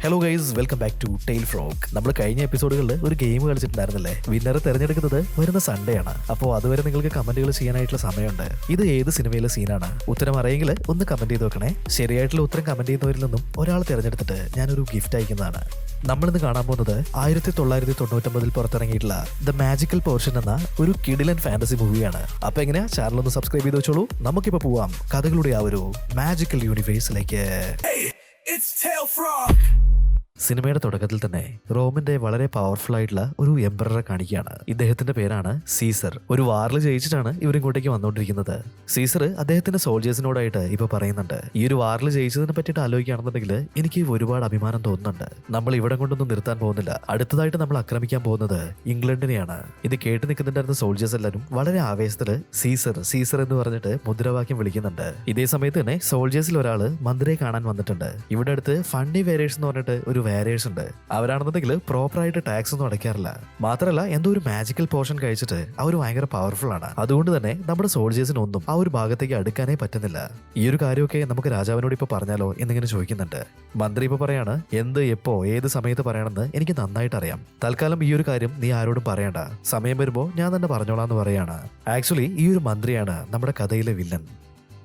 Hello guys, welcome back to tail frog. നമ്മൾ കഴിഞ്ഞ എപ്പിസോഡുകളിൽ ഒരു ഗെയിം കളിച്ചിട്ടുണ്ടായിരുന്നല്ലേ? വിന്നറെ തിരഞ്ഞെടുക്കുന്നത് വരുന്ന സൺഡേ ആണ്. അപ്പോൾ അതുവരെ നിങ്ങൾക്ക് കമന്റുകൾ ചെയ്യാനായിട്ടുള്ള സമയമുണ്ട്. ഇത് ഏത് സിനിമയിലെ സീനാണ്? ഉത്തരം അറിയെങ്കിൽ ഒന്ന് കമന്റ് ചെയ്ത് വെക്കണേ. ശരിയായിട്ടുള്ള ഉത്തരം കമന്റ് ചെയ്യുന്നവരിൽ നിന്നും ഒരാൾ തിരഞ്ഞെടുത്തിട്ട് ഞാനൊരു ഗിഫ്റ്റ് അയക്കുന്നതാണ്. നമ്മളിന്ന് കാണാൻ പോകുന്നത് 1999 പുറത്തിറങ്ങിയിട്ടുള്ള ദ മാജിക്കൽ പോർഷൻ എന്ന ഒരു കിഡിലൻ ഫാന്റസി മൂവിയാണ്. അപ്പൊ എങ്ങനെയാ, ചാനൽ ഒന്ന് സബ്സ്ക്രൈബ് ചെയ്ത് വെച്ചോളൂ. നമുക്കിപ്പോ പോവാം കഥകളുടെ ആ ഒരു മാജിക്കൽ യൂണിവേഴ്സിലേക്ക്. സിനിമയുടെ തുടക്കത്തിൽ തന്നെ റോമിന്റെ വളരെ പവർഫുൾ ആയിട്ടുള്ള ഒരു എംപററെ കാണിക്കുകയാണ്. ഇദ്ദേഹത്തിന്റെ പേരാണ് സീസർ. ഒരു വാറിൽ ജയിച്ചിട്ടാണ് ഇവരിങ്ങോട്ടേക്ക് വന്നുകൊണ്ടിരിക്കുന്നത്. സീസർ അദ്ദേഹത്തിന്റെ സോൾജേഴ്സിനോടായിട്ട് ഇപ്പൊ പറയുന്നുണ്ട്, ഈ ഒരു വാറിൽ ജയിച്ചതിനെ പറ്റിയിട്ട് ആലോചിക്കുകയാണെന്നുണ്ടെങ്കിൽ എനിക്ക് ഒരുപാട് അഭിമാനം തോന്നുന്നുണ്ട്. നമ്മൾ ഇവിടെ കൊണ്ടൊന്നും നിർത്താൻ പോകുന്നില്ല. അടുത്തതായിട്ട് നമ്മൾ ആക്രമിക്കാൻ പോകുന്നത് ഇംഗ്ലണ്ടിനെയാണ്. ഇത് കേട്ട് നിൽക്കുന്നുണ്ടായിരുന്ന സോൾജേഴ്സ് എല്ലാവരും വളരെ ആവേശത്തില് സീസർ സീസർ എന്ന് പറഞ്ഞിട്ട് മുദ്രാവാക്യം വിളിക്കുന്നുണ്ട്. ഇതേ സമയത്ത് തന്നെ സോൾജേഴ്സിൽ ഒരാള് മന്ത്രിയെ കാണാൻ വന്നിട്ടുണ്ട്. ഇവിടെ അടുത്ത് ഫണ്ണി വേരിയേഴ്സ് എന്ന് പറഞ്ഞിട്ട് ഒരു വേരിയേഴ്സ് ഉണ്ട്. അവരാണെന്നുണ്ടെങ്കിൽ പ്രോപ്പറായിട്ട് ടാക്സ് ഒന്നും അടയ്ക്കാറില്ല. മാത്രമല്ല എന്തോ ഒരു മാജിക്കൽ പോർഷൻ കഴിച്ചിട്ട് അവർ ഭയങ്കര പവർഫുൾ ആണ്. അതുകൊണ്ട് തന്നെ നമ്മുടെ സോൾജേഴ്സിനൊന്നും ആ ഒരു ഭാഗത്തേക്ക് അടുക്കാനേ പറ്റുന്നില്ല. ഈ ഒരു കാര്യമൊക്കെ നമുക്ക് രാജാവിനോട് ഇപ്പൊ പറഞ്ഞാലോ എന്നിങ്ങനെ ചോദിക്കുന്നുണ്ട്. മന്ത്രി ഇപ്പൊ പറയാണ്, എന്ത് എപ്പോ ഏത് സമയത്ത് പറയണമെന്ന് എനിക്ക് നന്നായിട്ട് അറിയാം. തൽക്കാലം ഈ ഒരു കാര്യം നീ ആരോടും പറയണ്ട, സമയം വരുമ്പോ ഞാൻ തന്നെ പറഞ്ഞോളാം എന്ന് പറയാണ്. ആക്ച്വലി ഈ ഒരു മന്ത്രിയാണ് നമ്മുടെ കഥയിലെ വില്ലൻ.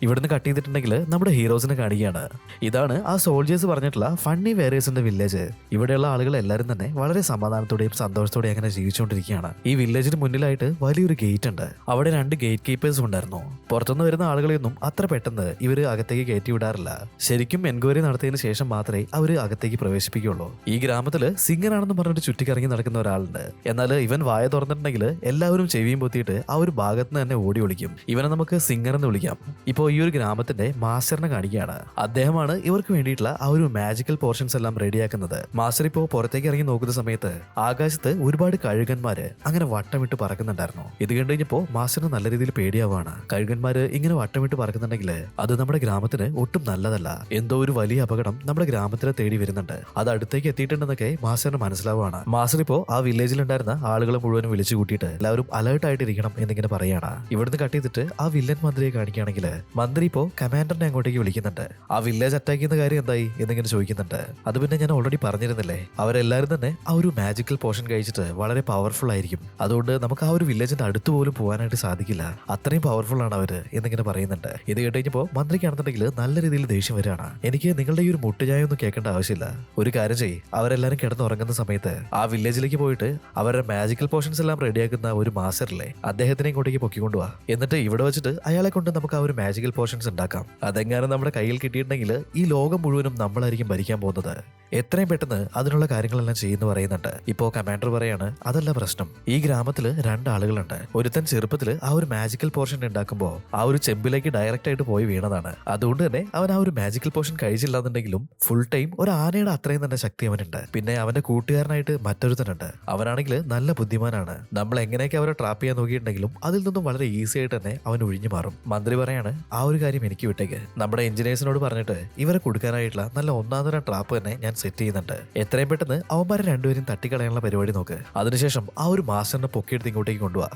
ഇവിടുന്ന് കട്ട് ചെയ്തിട്ടുണ്ടെങ്കിൽ നമ്മുടെ ഹീറോസിനെ കാണിക്കുകയാണ്. ഇതാണ് ആ സോൾജേഴ്സ് പറഞ്ഞിട്ടുള്ള ഫണ്ണി വേരിയേഴ്സിന്റെ വില്ലേജ്. ഇവിടെയുള്ള ആളുകൾ എല്ലാവരും തന്നെ വളരെ സമാധാനത്തോടെയും സന്തോഷത്തോടെയും അങ്ങനെ ജീവിച്ചുകൊണ്ടിരിക്കുകയാണ്. ഈ വില്ലേജിന് മുന്നിലായിട്ട് വലിയൊരു ഗേറ്റ് ഉണ്ട്. അവിടെ 2 ഗേറ്റ് കീപ്പേഴ്സ് ഉണ്ടായിരുന്നു. പുറത്തുനിന്ന് വരുന്ന ആളുകളെയൊന്നും അത്ര പെട്ടെന്ന് ഇവര് അകത്തേക്ക് കയറ്റി വിടാറില്ല. ശരിക്കും എൻക്വയറി നടത്തിയതിനു ശേഷം മാത്രമേ അവര് അകത്തേക്ക് പ്രവേശിപ്പിക്കുകയുള്ളൂ. ഈ ഗ്രാമത്തില് സിംഗറാണെന്ന് പറഞ്ഞിട്ട് ചുറ്റിക്കറങ്ങി നടക്കുന്ന ഒരാളുണ്ട്. എന്നാൽ ഇവൻ വായ തുറന്നിട്ടുണ്ടെങ്കിൽ എല്ലാവരും ചെവിയും പൊത്തിയിട്ട് ആ ഒരു ഭാഗത്ത് നിന്ന് തന്നെ ഓടി ഒളിക്കും. ഇവനെ നമുക്ക് സിംഗർ എന്ന് വിളിക്കാം. ഇപ്പോൾ ഈ ഒരു ഗ്രാമത്തിന്റെ മാസ്റ്ററിനെ കാണിക്കുകയാണ്. അദ്ദേഹമാണ് ഇവർക്ക് വേണ്ടിയിട്ടുള്ള ആ ഒരു മാജിക്കൽ പോർഷൻസ് എല്ലാം റെഡിയാക്കുന്നത്. മാസ്റ്റർ ഇപ്പോ പുറത്തേക്ക് ഇറങ്ങി നോക്കുന്ന സമയത്ത് ആകാശത്ത് ഒരുപാട് കഴുകന്മാര് അങ്ങനെ വട്ടമിട്ട് പറക്കുന്നുണ്ടായിരുന്നു. ഇത് കണ്ടു കഴിഞ്ഞപ്പോ മാസ്റ്ററിന് നല്ല രീതിയിൽ പേടിയാവാണ്. കഴുകന്മാര് ഇങ്ങനെ വട്ടമിട്ട് പറക്കുന്നുണ്ടെങ്കിൽ അത് നമ്മുടെ ഗ്രാമത്തിന് ഒട്ടും നല്ലതല്ല. എന്തോ ഒരു വലിയ അപകടം നമ്മുടെ ഗ്രാമത്തിനെ തേടി വരുന്നുണ്ട്. അത് അടുത്തേക്ക് എത്തിയിട്ടുണ്ടെന്നൊക്കെ മാസ്റ്ററിന് മനസ്സിലാവുകയാണ്. മാസ്റ്റർ ഇപ്പോ ആ വില്ലേജിൽ ഉണ്ടായിരുന്ന ആളുകളെ മുഴുവനും വിളിച്ചു കൂട്ടിയിട്ട് എല്ലാവരും അലേർട്ട് ആയിട്ടിരിക്കണം എന്നിങ്ങനെ പറയാണ്. ഇവിടുന്ന് കട്ട് ചെയ്തിട്ട് ആ വില്ലൻ മന്ത്രിയെ കാണിക്കുകയാണെങ്കിൽ മന്ത്രി ഇപ്പോ കമാൻഡറിനെ അങ്ങോട്ടേക്ക് വിളിക്കുന്നുണ്ട്. ആ വില്ലേജ് അറ്റാക്ക് ചെയ്യുന്ന കാര്യം എന്തായി എന്നിങ്ങനെ ചോദിക്കുന്നുണ്ട്. അത് പിന്നെ ഞാൻ ഓൾറെഡി പറഞ്ഞിരുന്നില്ലേ, അവരെല്ലാവരും തന്നെ ആ ഒരു മാജിക്കൽ പോർഷൻ കഴിച്ചിട്ട് വളരെ പവർഫുൾ ആയിരിക്കും. അതുകൊണ്ട് നമുക്ക് ആ ഒരു വില്ലേജിന്റെ അടുത്ത് പോലും പോകാനായിട്ട് സാധിക്കില്ല, അത്രയും പവർഫുൾ ആണ് അവര് എന്നിങ്ങനെ പറയുന്നുണ്ട്. ഇത് കേട്ടുകഴിഞ്ഞപ്പോ മന്ത്രിക്കാണെന്നുണ്ടെങ്കിൽ നല്ല രീതിയിൽ ദേഷ്യം വരികയാണ്. എനിക്ക് നിങ്ങളുടെ ഈ ഒരു മുട്ടുചായ ഒന്നും കേൾക്കേണ്ട ആവശ്യമില്ല. ഒരു കാര്യം ചെയ്യ്, അവരെല്ലാരും കിടന്നുറങ്ങുന്ന സമയത്ത് ആ വില്ലേജിലേക്ക് പോയിട്ട് അവരുടെ മാജിക്കൽ പോർഷൻസ് എല്ലാം റെഡിയാക്കുന്ന ഒരു മാസ്റ്ററില്ലേ, അദ്ദേഹത്തിനെ ഇങ്ങോട്ടേക്ക് പൊക്കിക്കൊണ്ടുപോവാ. എന്നിട്ട് ഇവിടെ വെച്ചിട്ട് അയാളെ കൊണ്ട് നമുക്ക് ആ ഒരു മാജിക്കൽ പോർഷൻസ് ഉണ്ടാക്കാം. അതെങ്ങാനും നമ്മുടെ കയ്യിൽ കിട്ടിയിട്ടുണ്ടെങ്കിൽ ഈ ലോകം മുഴുവനും നമ്മളായിരിക്കും ഭരിക്കാൻ പോകുന്നത്. എത്രയും പെട്ടെന്ന് അതിനുള്ള കാര്യങ്ങളെല്ലാം ചെയ്യുന്നു പറയുന്നുണ്ട്. ഇപ്പോ കമാൻഡർ പറയാണ്, അതല്ല പ്രശ്നം, ഈ ഗ്രാമത്തില് 2 ആളുകളുണ്ട്. ഒരുത്തൻ ചെറുപ്പത്തില് ആ ഒരു മാജിക്കൽ പോർഷൻ ഉണ്ടാക്കുമ്പോ ആ ഒരു ചെമ്പിലേക്ക് ഡയറക്റ്റ് ആയിട്ട് പോയി വീണതാണ്. അതുകൊണ്ട് തന്നെ അവൻ ആ ഒരു മാജിക്കൽ പോർഷൻ കഴിച്ചില്ലാന്നുണ്ടെങ്കിലും ഫുൾ ടൈം ഒരു ആനയുടെ അത്രയും തന്നെ ശക്തി അവനുണ്ട്. പിന്നെ അവന്റെ കൂട്ടുകാരനായിട്ട് മറ്റൊരുത്തനുണ്ട്. അവനാണെങ്കിൽ നല്ല ബുദ്ധിമാനാണ്. നമ്മൾ എങ്ങനെയൊക്കെ അവരെ ട്രാപ്പ് ചെയ്യാൻ നോക്കിയിട്ടുണ്ടെങ്കിലും അതിൽ നിന്നും വളരെ ഈസി ആയിട്ട് തന്നെ അവൻ ഒഴിഞ്ഞു മാറും. മന്ത്രി പറയാണ്, ആ ഒരു കാര്യം എനിക്ക് വിട്ടേക്ക്. നമ്മുടെ എഞ്ചിനീയേഴ്സിനോട് പറഞ്ഞിട്ട് ഇവരെ കൊടുക്കാനായിട്ടുള്ള നല്ല ഒന്നാന്തരം ട്രാപ്പ് തന്നെ ഞാൻ സെറ്റ് ചെയ്യുന്നുണ്ട്. എത്രയും പെട്ടെന്ന് അവന്മാരെ 2 പേരും തട്ടിക്കളയാനുള്ള പരിപാടി നോക്ക്. അതിനുശേഷം ആ ഒരു മാസ്റ്ററിനെ പൊക്കിയെടുത്ത് ഇങ്ങോട്ടേക്ക് കൊണ്ടുപോവാ.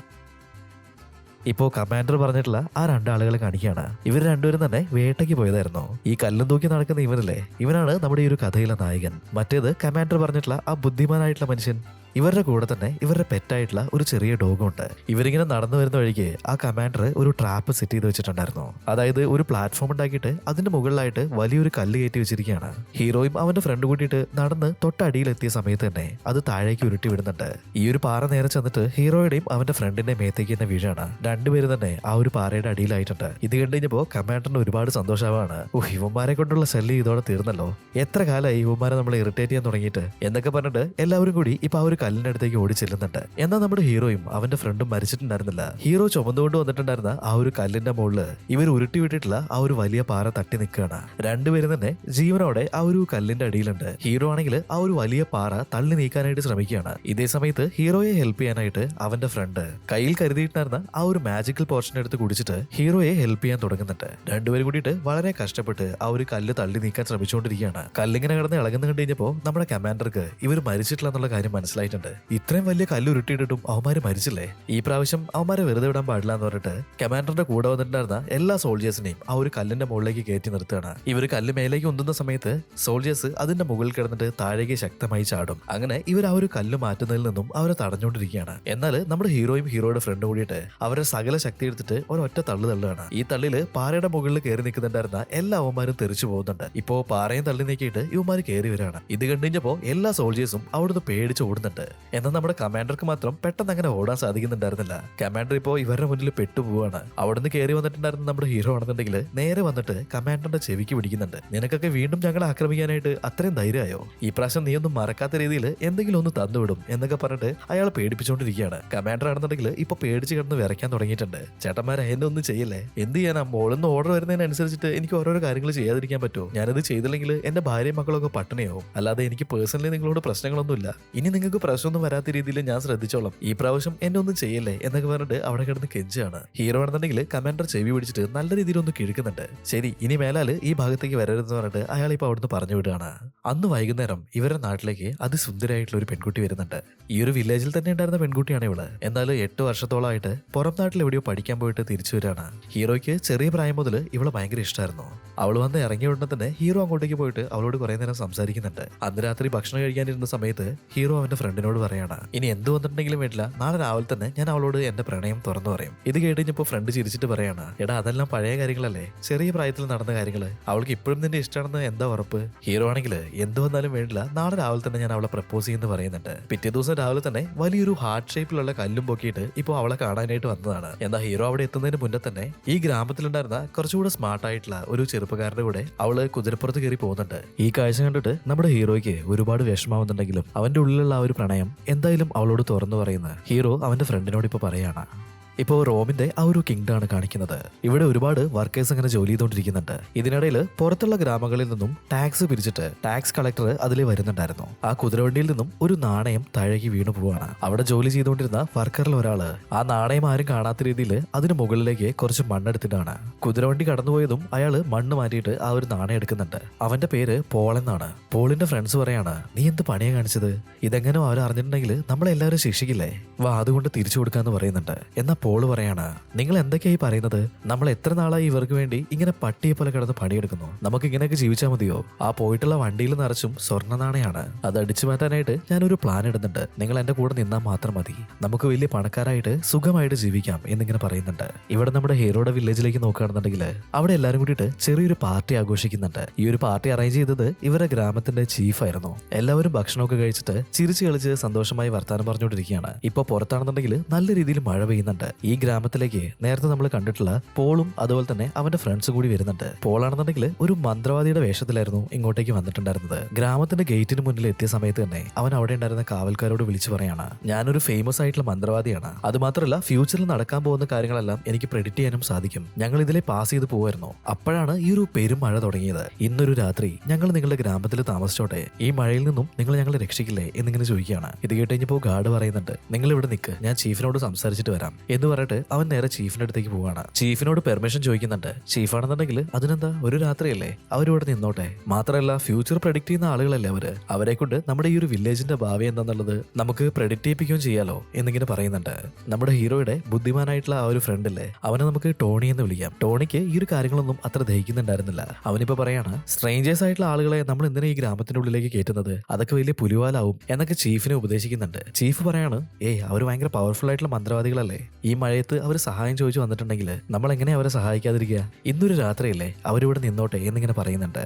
ഇപ്പോ കമാൻഡർ പറഞ്ഞിട്ടുള്ള ആ 2 ആളുകളെ കാണിക്കുകയാണ്. ഇവർ 2 പേരും തന്നെ വേട്ടയ്ക്ക് പോയതായിരുന്നു. ഈ കല്ലും തൂക്കി നടക്കുന്ന ഇവനല്ലേ, ഇവനാണ് നമ്മുടെ ഈ ഒരു കഥയിലെ നായകൻ. മറ്റേത് കമാൻഡർ പറഞ്ഞിട്ടുള്ള ആ ബുദ്ധിമാനായിട്ടുള്ള മനുഷ്യൻ. ഇവരുടെ കൂടെ തന്നെ ഇവരുടെ പെറ്റായിട്ടുള്ള ഒരു ചെറിയ ഡോഗുണ്ട്. ഇവരിങ്ങനെ നടന്നു വരുന്ന വഴിക്ക് ആ കമാൻഡർ ഒരു ട്രാപ്പ് സെറ്റ് ചെയ്ത് വെച്ചിട്ടുണ്ടായിരുന്നു. അതായത് ഒരു പ്ലാറ്റ്ഫോം ഉണ്ടാക്കിയിട്ട് അതിന്റെ മുകളിലായിട്ട് വലിയൊരു കല്ല് കയറ്റി വെച്ചിരിക്കുകയാണ്. ഹീറോയും അവന്റെ ഫ്രണ്ട് കൂട്ടിയിട്ട് നടന്ന് തൊട്ടടിയിലെത്തിയ സമയത്ത് തന്നെ അത് താഴേക്ക് ഉരുട്ടി വിടുന്നുണ്ട്. ഈ ഒരു പാറ നേരെ ചെന്നിട്ട് ഹീറോയുടെയും അവന്റെ ഫ്രണ്ടിന്റെ മേത്തേക്ക് തന്നെ വീഴാണ്. 2 പേരും തന്നെ ആ ഒരു പാറയുടെ അടിയിലായിട്ടുണ്ട്. ഇത് കണ്ടു കഴിഞ്ഞപ്പോ കമാൻഡറിന് ഒരുപാട് സന്തോഷമാണ്. ഇവന്മാരെ കൊണ്ടുള്ള ശല്യം ഇതോടെ തീർന്നല്ലോ, എത്ര കാലമായി ഇവന്മാരെ നമ്മളെ ഇറിറ്റേറ്റ് ചെയ്യാൻ തുടങ്ങിയിട്ട് എന്നൊക്കെ പറഞ്ഞിട്ട് എല്ലാവരും കൂടി ഇപ്പൊ ആ ഒരു കല്ലിന്റെ അടുത്തേക്ക് ഓടി ചെല്ലുന്നുണ്ട്. എന്നാൽ നമ്മുടെ ഹീറോയും അവന്റെ ഫ്രണ്ടും മരിച്ചിട്ടുണ്ടായിരുന്നില്ല. ഹീറോ ചുമന്നുകൊണ്ട് വന്നിട്ടുണ്ടായിരുന്ന ആ ഒരു കല്ലിന്റെ മുകളില് ഇവർ ഉരുട്ടി വിട്ടിട്ടുള്ള ആ ഒരു വലിയ പാറ തട്ടി നിൽക്കുകയാണ്. 2 പേരും തന്നെ ജീവനോടെ ആ ഒരു കല്ലിന്റെ അടിയിലുണ്ട്. ഹീറോ ആണെങ്കിൽ ആ ഒരു വലിയ പാറ തള്ളി നീക്കാനായിട്ട് ശ്രമിക്കുകയാണ്. ഇതേ സമയത്ത് ഹീറോയെ ഹെൽപ്പ് ചെയ്യാനായിട്ട് അവന്റെ ഫ്രണ്ട് കയ്യിൽ കരുതിയിട്ടുണ്ടായിരുന്ന ആ ഒരു മാജിക്കൽ പോർഷൻ എടുത്ത് കുടിച്ചിട്ട് ഹീറോയെ ഹെൽപ്പ് ചെയ്യാൻ തുടങ്ങുന്നുണ്ട്. 2 പേരും കൂടിയിട്ട് വളരെ കഷ്ടപ്പെട്ട് ആ ഒരു കല്ല് തള്ളി നീക്കാൻ ശ്രമിച്ചുകൊണ്ടിരിക്കുകയാണ്. കല്ലിങ്ങനെ കിടന്ന് ഇളകുന്ന കണ്ടു കഴിഞ്ഞപ്പോ നമ്മുടെ കമാൻഡർക്ക് ഇവർ മരിച്ചിട്ടില്ല എന്നുള്ള കാര്യം മനസ്സിലായി. തുടങ്ങിയിട്ടുണ്ട്. ഇത്രയും വലിയ കല്ല് ഉരുട്ടിയിട്ടിട്ടും അവന്മാര് മരിച്ചില്ലേ? ഈ പ്രാവശ്യം അവന്മാരെ വെറുതെ വിടാൻ പാടില്ല എന്ന് പറഞ്ഞിട്ട് കമാൻഡറിന്റെ കൂടെ വന്നിട്ടുണ്ടായിരുന്ന എല്ലാ സോൾജേഴ്സിനെയും ആ ഒരു കല്ലിന്റെ മുകളിലേക്ക് കയറ്റി നിർത്തുകയാണ്. ഇവർ കല്ല് മേലേക്ക് ഉന്തുന്ന സമയത്ത് സോൾജേഴ്സ് അതിന്റെ മുകളിൽ കിടന്നിട്ട് താഴേക്ക് ശക്തമായി ചാടും. അങ്ങനെ ഇവർ ആ ഒരു കല്ല് മാറ്റുന്നതിൽ നിന്നും അവരെ തടഞ്ഞുകൊണ്ടിരിക്കുകയാണ്. എന്നാൽ നമ്മുടെ ഹീറോയും ഹീറോയുടെ ഫ്രണ്ടും കൂടിയിട്ട് അവരുടെ സകല ശക്തി എടുത്തിട്ട് ഒരൊറ്റ തള്ളുകയാണ്. ഈ തള്ളില് പാറയുടെ മുകളിൽ കയറി നിൽക്കുന്നുണ്ടായിരുന്ന എല്ലാ അവന്മാരും തെറിച്ചു പോകുന്നുണ്ട്. ഇപ്പോ പാറയും തള്ളി നീക്കിയിട്ട് ഇവന്മാര് കയറി വരികയാണ്. ഇത് കണ്ടുകഴിഞ്ഞപ്പോ എല്ലാ സോൾജേഴ്സും അവിടുന്ന് പേടിച്ച് ഓടുന്നുണ്ട്. എന്നാൽ നമ്മുടെ കമാൻഡർക്ക് മാത്രം പെട്ടെന്ന് അങ്ങനെ ഓടാൻ സാധിക്കുന്നുണ്ടായിരുന്നില്ല. കമാൻഡർ ഇപ്പോ ഇവരുടെ മുന്നിൽ പെട്ടുപോവാണ്. അവിടുന്ന് കയറി വന്നിട്ടുണ്ടായിരുന്ന നമ്മുടെ ഹീറോ ആണെന്നുണ്ടെങ്കിൽ നേരെ വന്നിട്ട് കമാൻഡറിന്റെ ചെവിക്ക് പിടിക്കുന്നുണ്ട്. നിനക്കൊക്കെ വീണ്ടും ഞങ്ങളെ ആക്രമിക്കാനായിട്ട് അത്രയും ധൈര്യമായോ? ഈ പ്രാവശ്യം നീ ഒന്നും മറക്കാത്ത രീതിയിൽ എന്തെങ്കിലും ഒന്ന് തന്നുവിടും എന്നൊക്കെ പറഞ്ഞിട്ട് അയാളെ പേടിപ്പിച്ചുകൊണ്ടിരിക്കുകയാണ്. കമാൻഡർ ആണെന്നുണ്ടെങ്കിൽ ഇപ്പൊ പേടിച്ച് കിടന്ന് വിറയ്ക്കാൻ തുടങ്ങിയിട്ടുണ്ട്. ചേട്ടന്മാരെ എന്നെ ഒന്നും ചെയ്യല്ലേ? എന്ത് ചെയ്യാനാ? മോളിന്ന് ഓർഡർ വരുന്നതിനനുസരിച്ചിട്ട് എനിക്ക് ഓരോരോ കാര്യങ്ങൾ ചെയ്യാതിരിക്കാൻ പറ്റുമോ? ഞാനത് ചെയ്തില്ലെങ്കിൽ എന്റെ ഭാര്യയും മക്കളൊക്കെ പട്ടിണിയാവും. അല്ലാതെ എനിക്ക് പേഴ്സണലി നിങ്ങളോട് പ്രശ്നങ്ങളൊന്നുമില്ല. ഇനി നിങ്ങൾക്ക് പ്രശ്നമൊന്നും വരാത്ത രീതിയിൽ ഞാൻ ശ്രദ്ധിച്ചോളാം. ഈ പ്രാവശ്യം എന്നെ ഒന്നും ചെയ്യല്ലേ എന്നൊക്കെ പറഞ്ഞിട്ട് അവിടെ കിടന്ന് കെഞ്ചാണ്. ഹീറോ ആണെന്നുണ്ടെങ്കിൽ കമാൻഡർ ചെവി പിടിച്ചിട്ട് നല്ല രീതിയിൽ ഒന്ന് കിഴക്കുന്നുണ്ട്. ശരി, ഇനി മേലാല് ഈ ഭാഗത്തേക്ക് വരരുതെന്ന് പറഞ്ഞിട്ട് അയാൾ ഇപ്പൊ അവിടുന്ന് പറഞ്ഞു വിടുകയാണ്. അന്ന് വൈകുന്നേരം ഇവരുടെ നാട്ടിലേക്ക് അതിസുന്ദരായിട്ടുള്ള ഒരു പെൺകുട്ടി വരുന്നുണ്ട്. ഈ ഒരു വില്ലേജിൽ തന്നെ ഉണ്ടായിരുന്ന പെൺകുട്ടിയാണ് ഇവള്. എന്നാൽ 8 വർഷത്തോളമായിട്ട് പുറം നാട്ടിൽ എവിടെയോ പഠിക്കാൻ പോയിട്ട് തിരിച്ചു വരികയാണ്. ഹീറോയ്ക്ക് ചെറിയ പ്രായം മുതൽ ഇവളെ ഭയങ്കര ഇഷ്ടമായിരുന്നു. അവൾ വന്ന് ഇറങ്ങിയ ഉടനെ തന്നെ ഹീറോ അങ്ങോട്ടേക്ക് പോയിട്ട് അവളോട് കുറെ നേരം സംസാരിക്കുന്നുണ്ട്. അന്ന് രാത്രി ഭക്ഷണം കഴിക്കാനിരുന്ന സമയത്ത് ഹീറോ അവന്റെ ഫ്രണ്ടിനോട് പറയാണ്, ഇനി എന്ത് വന്നിട്ടുണ്ടെങ്കിലും വേണ്ടില്ല, നാളെ രാവിലെ തന്നെ ഞാൻ അവളോട് എന്റെ പ്രണയം തുറന്നു പറയും. ഇത് കേട്ടുകഴിഞ്ഞപ്പോ ഫ്രണ്ട് ചിരിച്ചിട്ട് പറയാണ്, എടാ അതെല്ലാം പഴയ കാര്യങ്ങളല്ലേ, ചെറിയ പ്രായത്തിൽ നടന്ന കാര്യങ്ങള്. അവൾക്ക് ഇപ്പോഴും നിന്റെ ഇഷ്ടമാണെന്ന് എന്താ ഉറപ്പ്? ഹീറോ ആണെങ്കിൽ എന്ത് വന്നാലും വേണ്ടില്ല, നാളെ രാവിലെ തന്നെ ഞാൻ അവളെ പ്രപ്പോസ് ചെയ്യുന്നു പറയുന്നുണ്ട്. പിറ്റേ ദിവസം രാവിലെ തന്നെ വലിയൊരു ഹാർട്ട് ഷേപ്പിലുള്ള കല്ലും പൊക്കിയിട്ട് ഇപ്പോൾ അവളെ കാണാനായിട്ട് വന്നതാണ്. എന്താ ഹീറോ അവിടെ എത്തുന്നതിന് മുന്നേ തന്നെ ഈ ഗ്രാമത്തിലുണ്ടായിരുന്ന കുറച്ചുകൂടെ സ്മാർട്ട് ആയിട്ടുള്ള ഒരു ചെറുപ്പക്കാരുടെ കൂടെ അവള് കുതിരപ്പുറത്ത് കയറി പോകുന്നുണ്ട്. ഈ കാഴ്ച കണ്ടിട്ട് നമ്മുടെ ഹീറോയ്ക്ക് ഒരുപാട് വിഷമാവുന്നുണ്ടെങ്കിലും അവന്റെ ഉള്ളിലുള്ള ആ ഒരു പ്രണയം എന്തായാലും അവളോട് തുറന്നു പറയുന്ന ഹീറോ അവന്റെ ഫ്രണ്ടിനോട് ഇപ്പൊ പറയാണ്. ഇപ്പോൾ റോമിന്റെ ആ ഒരു കിങ്ഡമാണ് കാണിക്കുന്നത്. ഇവിടെ ഒരുപാട് വർക്കേഴ്സ് അങ്ങനെ ജോലി ചെയ്തുകൊണ്ടിരിക്കുന്നുണ്ട്. ഇതിനിടയിൽ പുറത്തുള്ള ഗ്രാമങ്ങളിൽ നിന്നും ടാക്സ് പിരിച്ചിട്ട് ടാക്സ് കളക്ടർ അതിൽ വരുന്നുണ്ടായിരുന്നു. ആ കുതിരവണ്ടിയിൽ നിന്നും ഒരു നാണയം താഴേക്ക് വീണു പോവാണ്. അവിടെ ജോലി ചെയ്തുകൊണ്ടിരുന്ന വർക്കറിൽ ഒരാള് ആ നാണയം ആരും കാണാത്ത രീതിയിൽ അതിന് മുകളിലേക്ക് കുറച്ച് മണ്ണെടുത്തിട്ടാണ്. കുതിരവണ്ടി കടന്നുപോയതും അയാള് മണ്ണ് മാറ്റിയിട്ട് ആ ഒരു നാണയം എടുക്കുന്നുണ്ട്. അവന്റെ പേര് പോൾ എന്നാണ്. പോളിന്റെ ഫ്രണ്ട്സ് പറയാണ്, നീ എന്ത് പണിയാ കാണിച്ചത്? ഇതെങ്ങനെ അവർ അറിഞ്ഞിട്ടുണ്ടെങ്കിൽ നമ്മളെല്ലാവരും ശിക്ഷിക്കില്ലേ? വാ അതുകൊണ്ട് തിരിച്ചു കൊടുക്കാന്ന് പറയുന്നുണ്ട്. എന്നാൽ പോള് പറയാണ്, നിങ്ങൾ എന്തൊക്കെയായി പറയുന്നത്? നമ്മൾ എത്ര നാളായി ഇവർക്ക് വേണ്ടി ഇങ്ങനെ പട്ടിയെ പോലെ കിടന്ന് പണിയെടുക്കുന്നു. നമുക്ക് ഇങ്ങനെയൊക്കെ ജീവിച്ചാൽ മതിയോ? ആ പോയിട്ടുള്ള വണ്ടിയിൽ നിറച്ചും സ്വർണ്ണ നാണയാണ്. അത് അടിച്ചു മാറ്റാനായിട്ട് ഞാനൊരു പ്ലാൻ ഇടുന്നുണ്ട്. നിങ്ങൾ എന്റെ കൂടെ നിന്നാൽ മാത്രം മതി. നമുക്ക് വലിയ പണക്കാരായിട്ട് സുഖമായിട്ട് ജീവിക്കാം എന്നിങ്ങനെ പറയുന്നുണ്ട്. ഇവിടെ നമ്മുടെ ഹീറോയുടെ വില്ലേജിലേക്ക് നോക്കുകയാണെന്നുണ്ടെങ്കിൽ അവിടെ എല്ലാവരും കൂടിയിട്ട് ചെറിയൊരു പാർട്ടി ആഘോഷിക്കുന്നുണ്ട്. ഈ ഒരു പാർട്ടി അറേഞ്ച് ചെയ്തത് ഇവരുടെ ഗ്രാമത്തിന്റെ ചീഫായിരുന്നു. എല്ലാവരും ഭക്ഷണമൊക്കെ കഴിച്ചിട്ട് ചിരിച്ചു കളിച്ച് സന്തോഷമായി വർത്താനം പറഞ്ഞുകൊണ്ടിരിക്കുകയാണ്. ഇപ്പൊ പുറത്താണെന്നുണ്ടെങ്കിൽ നല്ല രീതിയിൽ മഴ പെയ്യുന്നുണ്ട്. ഈ ഗ്രാമത്തിലേക്ക് നേരത്തെ നമ്മൾ കണ്ടിട്ടുള്ള പോളും അതുപോലെ തന്നെ അവന്റെ ഫ്രണ്ട്സ് കൂടി വരുന്നുണ്ട്. പോളാണെന്നുണ്ടെങ്കിൽ ഒരു മന്ത്രവാദിയുടെ വേഷത്തിലായിരുന്നു ഇങ്ങോട്ടേക്ക് വന്നിട്ടുണ്ടായിരുന്നത്. ഗ്രാമത്തിന്റെ ഗേറ്റിന് മുന്നിൽ എത്തിയ സമയത്ത് തന്നെ അവൻ അവിടെ ഉണ്ടായിരുന്ന കാവൽക്കാരോട് വിളിച്ചു പറയാണ്, ഞാനൊരു ഫേമസ് ആയിട്ടുള്ള മന്ത്രവാദിയാണ്. അതുമാത്രമല്ല ഫ്യൂച്ചറിൽ നടക്കാൻ പോകുന്ന കാര്യങ്ങളെല്ലാം എനിക്ക് പ്രെഡിക്റ്റ് ചെയ്യാനും സാധിക്കും. ഞങ്ങൾ ഇതിലെ പാസ് ചെയ്ത് പോവായിരുന്നു. അപ്പോഴാണ് ഈ ഒരു പെരുമഴ തുടങ്ങിയത്. ഇന്നൊരു രാത്രി ഞങ്ങൾ നിങ്ങളുടെ ഗ്രാമത്തിൽ താമസിച്ചോട്ടെ, ഈ മഴയിൽ നിന്നും നിങ്ങൾ ഞങ്ങളെ രക്ഷിക്കില്ലേ എന്നിങ്ങനെ ചോദിക്കുകയാണ്. ഇത് കേട്ടുകഴിഞ്ഞപ്പോൾ ഗാർഡ് പറയുന്നുണ്ട്, നിങ്ങൾ ഇവിടെ നിൽക്ക്, ഞാൻ ചീഫിനോട് സംസാരിച്ചിട്ട് വരാം എന്ന് പറഞ്ഞിട്ട് അവൻ നേരെ ചീഫിന്റെ അടുത്തേക്ക് പോവാണ്. ചീഫിനോട് പെർമിഷൻ ചോദിക്കുന്നുണ്ട്. ചീഫാണെന്നുണ്ടെങ്കിൽ അതിനെന്താ, ഒരു രാത്രിയല്ലേ, അവരിവിടെ നിന്നോട്ടെ. മാത്രമല്ല ഫ്യൂച്ചർ പ്രഡിക്ട് ചെയ്യുന്ന ആളുകളല്ലേ അവരെ കൊണ്ട് നമ്മുടെ ഈ ഒരു വില്ലേജിന്റെ ഭാവി എന്താന്നുള്ളത് നമുക്ക് പ്രഡിക്ട് ചെയ്യിപ്പിക്കുകയും ചെയ്യാലോ എന്നിങ്ങനെ പറയുന്നുണ്ട്. നമ്മുടെ ഹീറോയുടെ ബുദ്ധിമാനായിട്ടുള്ള ആ ഒരു ഫ്രണ്ടില്ലേ, അവനെ നമുക്ക് ടോണി എന്ന് വിളിക്കാം. ടോണിക്ക് ഈ ഒരു കാര്യങ്ങളൊന്നും അത്ര ദഹിക്കുന്നുണ്ടായിരുന്നില്ല. അവനിപ്പോ പറയാണ്, സ്ട്രേഞ്ചേഴ്സ് ആയിട്ടുള്ള ആളുകളെ നമ്മൾ എന്തിനാ ഈ ഗ്രാമത്തിന്റെ ഉള്ളിലേക്ക് കയറ്റുന്നത്? അതൊക്കെ വലിയ പുലിവാലാവും എന്നൊക്കെ ചീഫിനെ ഉപദേശിക്കുന്നുണ്ട്. ചീഫ് പറയാണ്, അവർ ഭയങ്കര പവർഫുൾ ആയിട്ടുള്ള മന്ത്രവാദികളല്ലേ, ഈ മഴയത്ത് അവർ സഹായം ചോദിച്ചു വന്നിട്ടുണ്ടെങ്കിൽ നമ്മൾ എങ്ങനെ അവരെ സഹായിക്കാതിരിക്കുക? ഇന്നൊരു രാത്രിയല്ലേ, അവരിവിടെ നിന്നോട്ടെ എന്നിങ്ങനെ പറയുന്നുണ്ട്.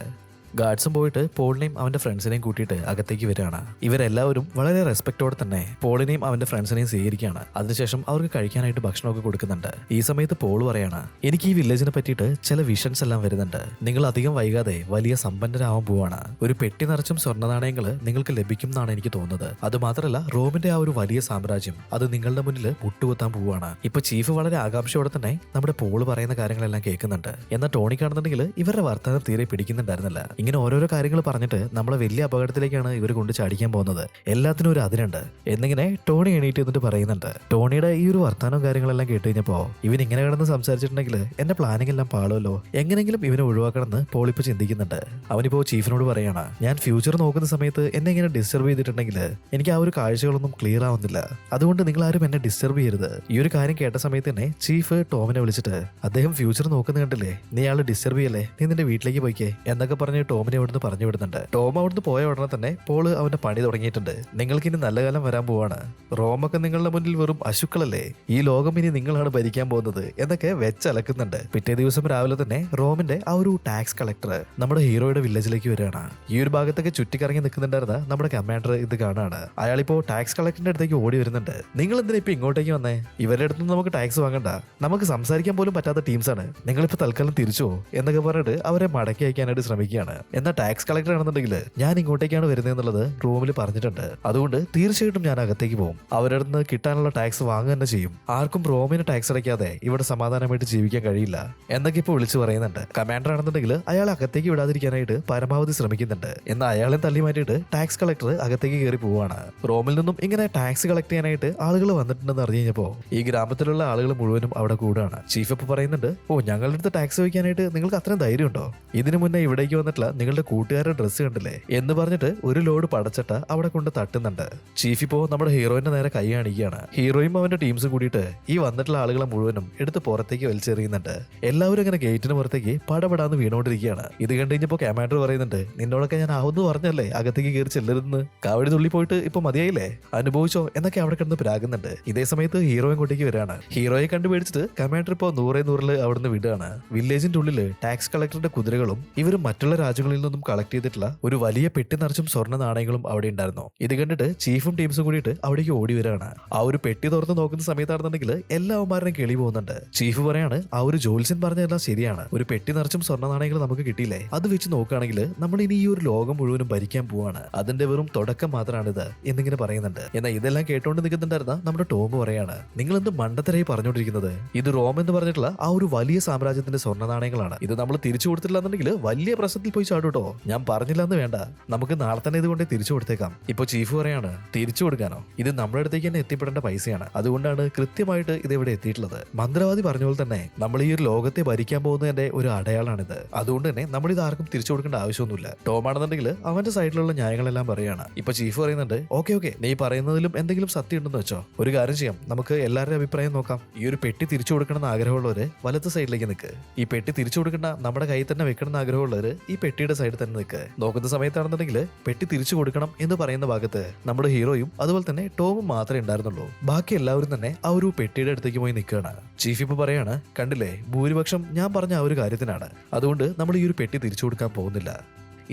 ഗാർഡ്സും പോയിട്ട് പോളിനെയും അവന്റെ ഫ്രണ്ട്സിനെയും കൂട്ടിയിട്ട് അകത്തേക്ക് വരികയാണ്. ഇവരെല്ലാവരും വളരെ റെസ്പെക്റ്റോടെ തന്നെ പോളിനെയും അവന്റെ ഫ്രണ്ട്സിനെയും സ്വീകരിക്കുകയാണ്. അതിനുശേഷം അവർക്ക് കഴിക്കാനായിട്ട് ഭക്ഷണമൊക്കെ കൊടുക്കുന്നുണ്ട്. ഈ സമയത്ത് പോൾ പറയാണ്, എനിക്ക് ഈ വില്ലേജിനെ പറ്റിയിട്ട് ചില വിഷൻസ് എല്ലാം വരുന്നുണ്ട്. നിങ്ങൾ അധികം വൈകാതെ വലിയ സമ്പന്നരാവാൻ പോവാണ്. ഒരു പെട്ടി നിറച്ചും സ്വർണ്ണ നാണയങ്ങൾ നിങ്ങൾക്ക് ലഭിക്കും എന്നാണ് എനിക്ക് തോന്നുന്നത്. അതുമാത്രമല്ല റോമിന്റെ ആ ഒരു വലിയ സാമ്രാജ്യം അത് നിങ്ങളുടെ മുന്നിൽ മുട്ടുകുത്താൻ പോവാണ്. ഇപ്പൊ ചീഫ് വളരെ ആകാംക്ഷയോടെ തന്നെ നമ്മുടെ പോള് പറയുന്ന കാര്യങ്ങളെല്ലാം കേൾക്കുന്നുണ്ട്. എന്നാൽ ടോണി കാണുന്നുണ്ടെങ്കിൽ ഇവരുടെ വർത്തമാനം തീരെ പിടിക്കുന്നുണ്ടായിരുന്നില്ല. ഇങ്ങനെ ഓരോരോ കാര്യങ്ങൾ പറഞ്ഞിട്ട് നമ്മളെ വലിയ അപകടത്തിലേക്കാണ് ഇവർ കൊണ്ട് ചാടിക്കാൻ പോകുന്നത്. എല്ലാത്തിനും ഒരു അതിരുണ്ട് എന്നിങ്ങനെ ടോണി എണീറ്റ് എന്നിട്ട് പറയുന്നുണ്ട്. ടോണിയുടെ ഈ ഒരു വർത്താനവും കാര്യങ്ങളെല്ലാം കേട്ട് കഴിഞ്ഞപ്പോ ഇവൻ ഇങ്ങനെ കിടന്ന് സംസാരിച്ചിട്ടുണ്ടെങ്കിൽ എന്റെ പ്ലാനിങ് എല്ലാം പാളുമല്ലോ, എങ്ങനെങ്കിലും ഇവനെ ഒഴിവാക്കണമെന്ന് പോൾ ഇപ്പൊ ചിന്തിക്കുന്നുണ്ട്. അവനിപ്പോ ചീഫിനോട് പറയാണ്, ഞാൻ ഫ്യൂച്ചർ നോക്കുന്ന സമയത്ത് എന്നെ ഇങ്ങനെ ഡിസ്റ്റർബ് ചെയ്തിട്ടുണ്ടെങ്കിൽ എനിക്ക് ആ ഒരു കാഴ്ചകളൊന്നും ക്ലിയർ ആവുന്നില്ല, അതുകൊണ്ട് നിങ്ങൾ ആരും എന്നെ ഡിസ്റ്റർബ് ചെയ്യരുത്. ഈ ഒരു കാര്യം കേട്ട സമയത്ത് തന്നെ ചീഫ് ടോമിനെ വിളിച്ചിട്ട്, അദ്ദേഹം ഫ്യൂച്ചർ നോക്കുന്ന കണ്ടില്ലേ, നീ ആള് ഡിസ്റ്റർബ് ചെയ്യല്ലേ, നീ നിന്റെ വീട്ടിലേക്ക് പോയിക്കേ എന്നൊക്കെ പറഞ്ഞ് ടോമിനെ അവിടുന്ന് പറഞ്ഞു വിടുന്നുണ്ട്. ടോം അവിടുന്ന് പോയ ഉടനെ തന്നെ പോള് അവന്റെ പണി തുടങ്ങിയിട്ടുണ്ട്. നിങ്ങൾക്ക് ഇനി നല്ല കാലം വരാൻ പോവാണ്, റോമൊക്കെ നിങ്ങളുടെ മുന്നിൽ വെറും അശുക്കളല്ലേ, ഈ ലോകം ഇനി നിങ്ങളാണ് ഭരിക്കാൻ പോകുന്നത് എന്നൊക്കെ വെച്ചലക്കുന്നുണ്ട്. പിറ്റേ ദിവസം രാവിലെ തന്നെ റോമിന്റെ ആ ഒരു ടാക്സ് കളക്ടർ നമ്മുടെ ഹീറോയുടെ വില്ലേജിലേക്ക് വരികയാണ്. ഈ ഒരു ഭാഗത്തൊക്കെ ചുറ്റിക്കറങ്ങി നിൽക്കുന്നുണ്ടായിരുന്ന നമ്മുടെ കമാൻഡർ ഇത് കാണാണ്. അയാളിപ്പോ ടാക്സ് കളക്ടറിന്റെ അടുത്തേക്ക് ഓടി വരുന്നുണ്ട്. നിങ്ങൾ എന്തിനാ ഇപ്പൊ ഇങ്ങോട്ടേക്ക് വന്നേ, ഇവരുടെ അടുത്ത് നമുക്ക് ടാക്സ് വാങ്ങണ്ട, നമുക്ക് സംസാരിക്കാൻ പോലും പറ്റാത്ത ടീംസാണ്, നിങ്ങളിപ്പോ തൽക്കാലം തിരിച്ചോ എന്നൊക്കെ പറഞ്ഞിട്ട് അവരെ മടക്കി അയക്കാനായിട്ട് ശ്രമിക്കുകയാണ്. എന്നാൽ ടാക്സ് കളക്ടർ ആണെന്നുണ്ടെങ്കിൽ ഞാൻ ഇങ്ങോട്ടേക്കാണ് വരുന്നത് എന്നുള്ളത് റൂമിൽ പറഞ്ഞിട്ടുണ്ട്, അതുകൊണ്ട് തീർച്ചയായിട്ടും ഞാൻ അകത്തേക്ക് പോകും, അവരുടെ അടുത്ത് കിട്ടാനുള്ള ടാക്സ് വാങ്ങുക തന്നെ ചെയ്യും, ആർക്കും റോമിന് ടാക്സ് അടയ്ക്കാതെ ഇവിടെ സമാധാനമായിട്ട് ജീവിക്കാൻ കഴിയില്ല എന്നൊക്കെ ഇപ്പൊ വിളിച്ചു പറയുന്നുണ്ട്. കമാൻഡർ ആണെന്നുണ്ടെങ്കിൽ അയാൾ അകത്തേക്ക് വിടാതിരിക്കാനായിട്ട് പരമാവധി ശ്രമിക്കുന്നുണ്ട്. എന്നാൽ അയാളെ തള്ളി മാറ്റിയിട്ട് ടാക്സ് കളക്ടർ അകത്തേക്ക് കയറി പോവാണ്. റോമിൽ നിന്നും ഇങ്ങനെ ടാക്സ് കളക്ട് ചെയ്യാനായിട്ട് ആളുകൾ വന്നിട്ടുണ്ടെന്ന് അറിഞ്ഞു കഴിഞ്ഞപ്പോ ഈ ഗ്രാമത്തിലുള്ള ആളുകൾ മുഴുവനും അവിടെ കൂടാണ്. ചീഫ് ഇപ്പൊ പറയുന്നുണ്ട്, ഓ ഞങ്ങളുടെ അടുത്ത് ടാക്സ് വയ്ക്കാനായിട്ട് നിങ്ങൾക്ക് അത്രയും ധൈര്യം ഉണ്ടോ, ഇതിനു മുന്നേ ഇവിടേക്ക് വന്നിട്ടുള്ള നിങ്ങളുടെ കൂട്ടുകാരുടെ ഡ്രസ്സ് കണ്ടില്ലേ എന്ന് പറഞ്ഞിട്ട് ഒരു ലോഡ് പടച്ചട്ട അവിടെ കൊണ്ട് തട്ടുന്നുണ്ട്. ചീഫ് ഇപ്പോ നമ്മുടെ ഹീറോയിന്റെ നേരെ കൈ കാണിക്കുകയാണ്. ഹീറോയും അവന്റെ ടീംസും കൂടിയിട്ട് ഈ വന്നിട്ടുള്ള ആളുകളെ മുഴുവനും എടുത്ത് പുറത്തേക്ക് വലിച്ചെറിയുന്നുണ്ട്. എല്ലാവരും അങ്ങനെ ഗേറ്റിന് പുറത്തേക്ക് പടപടാന്ന് വീണോണ്ടിരിക്കുകയാണ്. ഇത് കണ്ടു കഴിഞ്ഞപ്പോ കമാൻഡർ പറയുന്നുണ്ട്, നിന്നോടൊക്കെ ഞാൻ ആവുന്നു പറഞ്ഞല്ലേ അകത്തേക്ക് കയറി ചെല്ലരുതെന്ന്, കാവടി തുള്ളി പോയിട്ട് ഇപ്പൊ മതിയായില്ലേ, അനുഭവിച്ചോ എന്നൊക്കെ അവിടെ കിടന്ന് പ്രാകുന്നുണ്ട്. ഇതേ സമയത്ത് ഹീറോ ഇങ്ങോട്ടേക്ക് വരികയാണ്. ഹീറോയെ കണ്ടുപിടിച്ചിട്ട് കമാൻഡർ ഇപ്പോ 100 അവിടുന്ന് വിടുകയാണ്. വില്ലേജിന്റെ ഉള്ളില് ടാക്സ് കളക്ടറിന്റെ കുതിരകളും ഇവരും മറ്റുള്ള രാജ്യങ്ങളിൽ നിന്നും കളക്ട് ചെയ്തിട്ടുള്ള ഒരു വലിയ പെട്ടി നിറച്ചും സ്വർണ്ണ നാണയങ്ങളും അവിടെ ഉണ്ടായിരുന്നു. ഇത് കണ്ടിട്ട് ചീഫും ടീംസും കൂടിയിട്ട് അവിടേക്ക് ഓടി വരികയാണ്. ആ ഒരു പെട്ടി തുറന്ന് നോക്കുന്ന സമയത്താണെന്നുണ്ടെങ്കിൽ എല്ലാവന്മാരുടെയും കിളി പോകുന്നുണ്ട്. ചീഫ് പറയാണ്, ആ ഒരു ജോത്സ്യൻ പറഞ്ഞതെല്ലാം ശരിയാണ്, ഒരു പെട്ടി നിറച്ചും സ്വർണ്ണ നാണയങ്ങൾ നമുക്ക് കിട്ടിയില്ലേ, അത് വെച്ച് നോക്കുകയാണെങ്കിൽ നമ്മൾ ഇനി ഈ ഒരു ലോകം മുഴുവനും ഭരിക്കാൻ പോവാണ്, അതിന്റെ വെറും തുടക്കം മാത്രമാണിത് എന്നിങ്ങനെ പറയുന്നുണ്ട്. എന്നാൽ ഇതെല്ലാം കേട്ടോണ്ട് നിൽക്കുന്നുണ്ടായിരുന്ന നമ്മുടെ ടോം പറയാണ്, നിങ്ങൾ എന്ത് മണ്ടത്തരായി പറഞ്ഞുകൊണ്ടിരിക്കുന്നത്, ഇത് റോം എന്ന് പറഞ്ഞിട്ടുള്ള ആ ഒരു വലിയ സാമ്രാജ്യത്തിന്റെ സ്വർണ്ണ നാണയങ്ങളാണ്, ഇത് നമ്മൾ തിരിച്ചു കൊടുത്തില്ല എന്നുണ്ടെങ്കിൽ വലിയ പ്രശ്നത്തിൽ പോയി ചാടൂട്ടോ, ഞാൻ പറഞ്ഞില്ല എന്ന് വേണ്ട, നമുക്ക് നാളെ തന്നെ ഇതുകൊണ്ട് തിരിച്ചു കൊടുത്തേക്കാം. ഇപ്പൊ ചീഫ് പറയാണ്, തിരിച്ചു കൊടുക്കാനോ, ഇത് നമ്മുടെ അടുത്തേക്ക് തന്നെ എത്തിപ്പെടേണ്ട പൈസയാണ്, അതുകൊണ്ടാണ് കൃത്യമായിട്ട് ഇത് ഇവിടെ എത്തിയിട്ടുള്ളത്. മന്ത്രവാദി പറഞ്ഞ പോലെ തന്നെ നമ്മൾ ഈ ഒരു ലോകത്തെ ഭരിക്കാൻ പോകുന്നതിന്റെ ഒരു അടയാളാണിത്, അതുകൊണ്ട് തന്നെ നമ്മൾ ഇത് ആർക്കും തിരിച്ചു കൊടുക്കേണ്ട ആവശ്യമൊന്നുമില്ല. ടോം ആണെന്നുണ്ടെങ്കിൽ അവന്റെ സൈഡിലുള്ള ന്യായങ്ങളെല്ലാം പറയാണ്. ഇപ്പൊ ചീഫ് പറയുന്നുണ്ട്, ഓക്കെ നീ പറയുന്നതിലും എന്തെങ്കിലും സത്യം ഉണ്ടെന്ന് വെച്ചോ, ഒരു കാര്യം ചെയ്യാം, നമുക്ക് എല്ലാവരുടെ അഭിപ്രായം നോക്കാം, ഈ ഒരു പെട്ടി തിരിച്ചു കൊടുക്കണമെന്ന് ആഗ്രഹമുള്ളവര് വലത്തെ സൈഡിലേക്ക് നിൽക്ക്, ഈ പെട്ടി തിരിച്ചു കൊടുക്കേണ്ട നമ്മുടെ കയ്യിൽ തന്നെ വെക്കണമെന്ന് ആഗ്രഹമുള്ളവര് ഈ പെട്ടിയുടെ സൈഡിൽ തന്നെ നിൽക്ക്. നോക്കുന്ന സമയത്താണെന്നുണ്ടെങ്കിൽ പെട്ടി തിരിച്ചു കൊടുക്കണം എന്ന് പറയുന്ന ഭാഗത്ത് നമ്മുടെ ഹീറോയും അതുപോലെ തന്നെ ടോമും മാത്രമേ ഉണ്ടായിരുന്നുള്ളൂ. ബാക്കി എല്ലാവരും തന്നെ ആ ഒരു പെട്ടിയുടെ അടുത്തേക്ക് പോയി നിൽക്കുകയാണ്. ചീഫ് ഇപ്പൊ പറയാണ്, കണ്ടില്ലേ, ഭൂരിപക്ഷം ഞാൻ പറഞ്ഞ ആ ഒരു കാര്യത്തിനാണ്, അതുകൊണ്ട് നമ്മൾ ഈ ഒരു പെട്ടി തിരിച്ചു കൊടുക്കാൻ പോകുന്നില്ല.